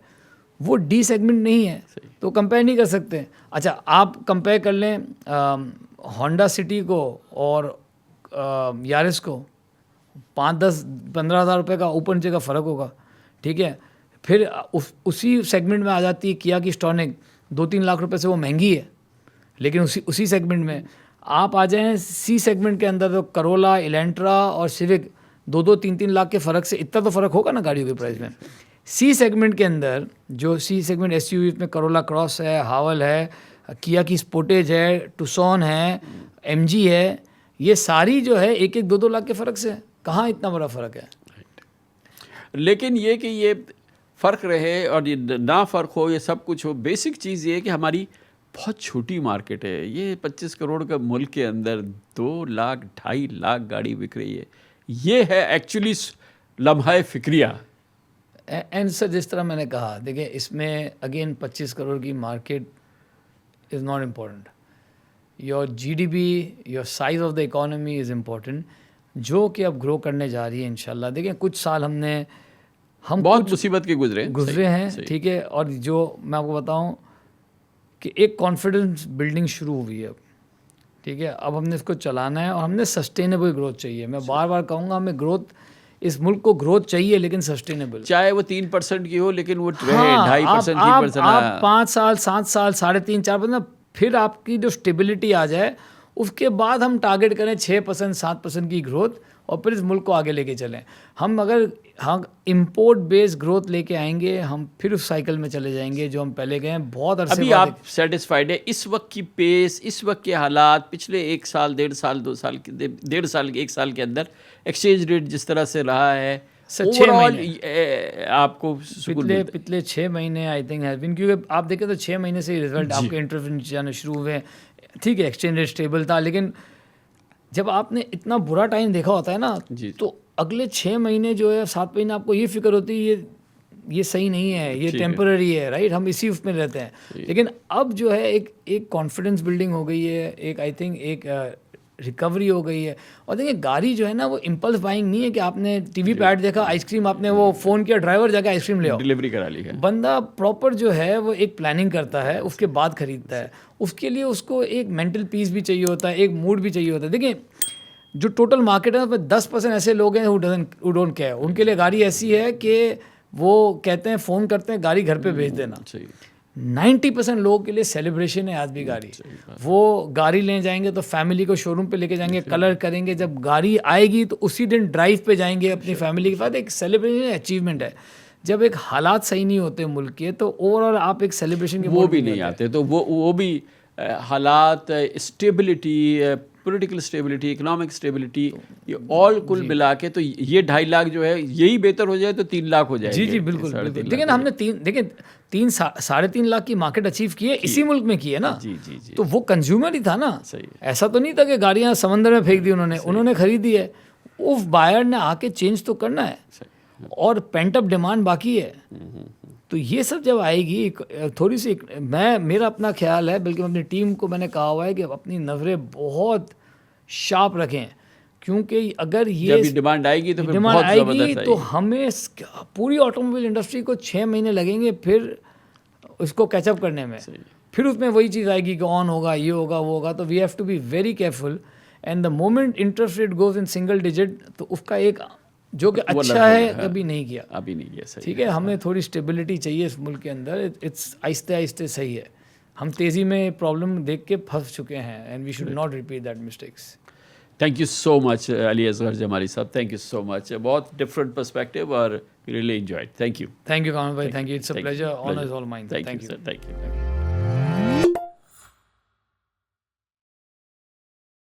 وہ ڈی سیگمنٹ نہیں ہے, تو کمپیئر نہیں کر سکتے. اچھا آپ کمپیئر کر لیں ہونڈا سٹی کو اور یارس کو, 5-10-15 ہزار روپے کا اوپر نیچے کا فرق ہوگا, ٹھیک ہے. پھر اسی سیگمنٹ میں آ جاتی ہے کیا کی اسٹونک, 2-3 لاکھ روپے سے وہ مہنگی ہے, لیکن اسی سیگمنٹ میں آپ آ جائیں سی سیگمنٹ کے اندر تو کرولا, الینٹرا اور سیوک 2-3 لاکھ کے فرق سے اتنا تو فرق ہوگا نا گاڑیوں کے پرائز میں. سی سیگمنٹ کے اندر جو سی سیگمنٹ ایس یو وی میں کرولا کراس ہے, ہاول ہے, کیا کی اسپورٹیج ہے, ٹوسون ہے, ایم جی ہے, یہ ساری جو ہے 1-2 لاکھ کے فرق سے. کہاں اتنا بڑا فرق ہے؟ لیکن یہ کہ یہ فرق رہے اور یہ نہ فرق ہو, یہ سب کچھ ہو, بیسک چیز یہ ہے کہ ہماری بہت چھوٹی مارکیٹ ہے یہ. 25 کروڑ کا ملک کے اندر 2 لاکھ 2.5 لاکھ گاڑی بک رہی ہے. یہ ہے ایکچولی لمحہ فکریہ. اینڈ سر جس طرح میں نے کہا دیکھیں اس میں اگین 25 کروڑ کی market is not important. Your G D P your size of the economy is important جو کہ اب گرو کرنے جا رہی ہے انشاءاللہ. دیکھیں کچھ سال ہم بہت مصیبت کے گزرے ہیں ٹھیک ہے. اور جو میں آپ کو بتاؤں کہ ایک کانفیڈنس بلڈنگ شروع ہوئی ہے اب ٹھیک ہے. اب ہم نے اس کو چلانا ہے اور ہم نے سسٹینیبل گروتھ چاہیے. میں بار بار کہوں گا ہمیں گروتھ اس ملک کو گروتھ چاہیے لیکن سسٹینیبل. چاہے وہ 3% کی ہو لیکن وہ 2.5% کی آپ 5 سال 7 سال 3.5 4% پھر آپ کی جو اسٹیبلٹی آ جائے اس کے بعد ہم ٹارگیٹ کریں 6% 7% کی گروتھ اور پھر اس ملک کو آگے لے کے چلیں. ہم اگر امپورٹ بیس گروتھ لے کے آئیں گے ہم پھر اس سائیکل میں چلے جائیں گے جو ہم پہلے گئے ہیں بہت عرصے. ابھی آپ سیٹسفائیڈ ہے اس وقت کی پیس اس وقت کے حالات پچھلے 1 سال 1.5 سال 2 سال 1.5 سال کے اندر ایکسچینج ریٹ جس طرح سے رہا ہے آپ کو پچھلے 6 مہینے آئی تھنک ہیز بین کیونکہ آپ دیکھیں تو 6 مہینے سے رزلٹ آپ کے انٹرسٹ نیچے جانا شروع ہوئے. ٹھیک ہے ایکسچینج ریٹ اسٹیبل تھا لیکن جب آپ نے اتنا برا ٹائم دیکھا ہوتا ہے نا تو اگلے 6 مہینے جو ہے 7 مہینے آپ کو یہ فکر ہوتی ہے یہ صحیح نہیں ہے یہ ٹیمپرری ہے رائٹ. ہم اسی اس میں رہتے ہیں. لیکن اب جو ہے ایک کانفیڈنس بلڈنگ ہو گئی ہے ایک آئی تھنک ایک ریکوری ہو گئی ہے. اور دیکھیں گاڑی جو ہے نا وہ امپلس بائنگ نہیں ہے کہ آپ نے ٹی وی پہ ایڈ دیکھا آئس کریم آپ نے وہ فون کیا ڈرائیور جا کے آئس کریم لے آؤ ڈلیوری کرا لی ہے. بندہ پراپر جو ہے وہ ایک پلاننگ کرتا ہے اس کے بعد خریدتا ہے. اس کے لیے اس کو ایک مینٹل پیس بھی چاہیے ہوتا ہے ایک موڈ بھی چاہیے ہوتا ہے. دیکھیں جو ٹوٹل مارکیٹ ہے اس میں 10% ایسے لوگ ہیں who don't care. ان کے لیے گاڑی ایسی ہے کہ وہ کہتے ہیں فون کرتے ہیں گاڑی گھر پہ بھیج دینا. 90% لوگوں کے لیے سیلیبریشن ہے آج بھی گاڑی. وہ گاڑی لے جائیں گے تو فیملی کو شو روم پہ لے کے جائیں گے کلر کریں گے جب گاڑی آئے گی تو اسی دن ڈرائیو پہ جائیں گے اپنی فیملی کے ساتھ. ایک سیلیبریشن اچیومنٹ ہے. جب ایک حالات صحیح نہیں ہوتے ملک کے تو اوور آل آپ ایک سیلیبریشن کے وہ بھی نہیں آتے تو وہ بھی حالات stability political stability economic stability یہ آل کل ملا کے تو یہ 2.5 لاکھ جو ہے یہی بہتر ہو جائے تو 3 لاکھ ہو جائے. جی بالکل. دیکھیں ہم نے 3.5 لاکھ کی مارکیٹ اچیو کی ہے اسی ملک میں کی ہے نا. تو وہ کنزیومر ہی تھا نا. ایسا تو نہیں تھا کہ گاڑیاں سمندر میں پھینک دی انہوں نے خریدی ہے. اس بائر نے آ کے چینج تو کرنا ہے اور پینٹ اپ ڈیمانڈ باقی ہے. تو یہ سب جب آئے گی تھوڑی سی میرا اپنا خیال ہے بلکہ اپنی ٹیم کو میں نے کہا ہوا ہے کہ اپنی نظریں بہت شارپ رکھیں کیونکہ اگر یہ ڈیمانڈ آئے گی تو ہمیں پوری آٹو موبائل انڈسٹری کو 6 مہینے لگیں گے پھر اس کو کیچ اپ کرنے میں. پھر اس میں وہی چیز آئے گی کہ آن ہوگا یہ ہوگا وہ ہوگا. تو we have to be very careful and the moment interest rate goes in single digit تو اس کا ایک جو کہ اچھا ہے ابھی نہیں کیا ٹھیک ہے. ہمیں تھوڑی اسٹیبلٹی چاہیے اس ملک کے اندر. اٹس آہستہ آہستہ صحیح ہے. ہم تیزی میں پرابلم دیکھ کے پھنس چکے ہیں and we should not repeat that mistakes. Thank you so much Ali Asghar Jamali صاحب. Thank you so much. بہت ڈفرینٹ پرسپیکٹیو اور really enjoyed. Thank you Kamil بھائی. Thank you. It's a pleasure. Honour is all mine. Thank you sir. Thank you.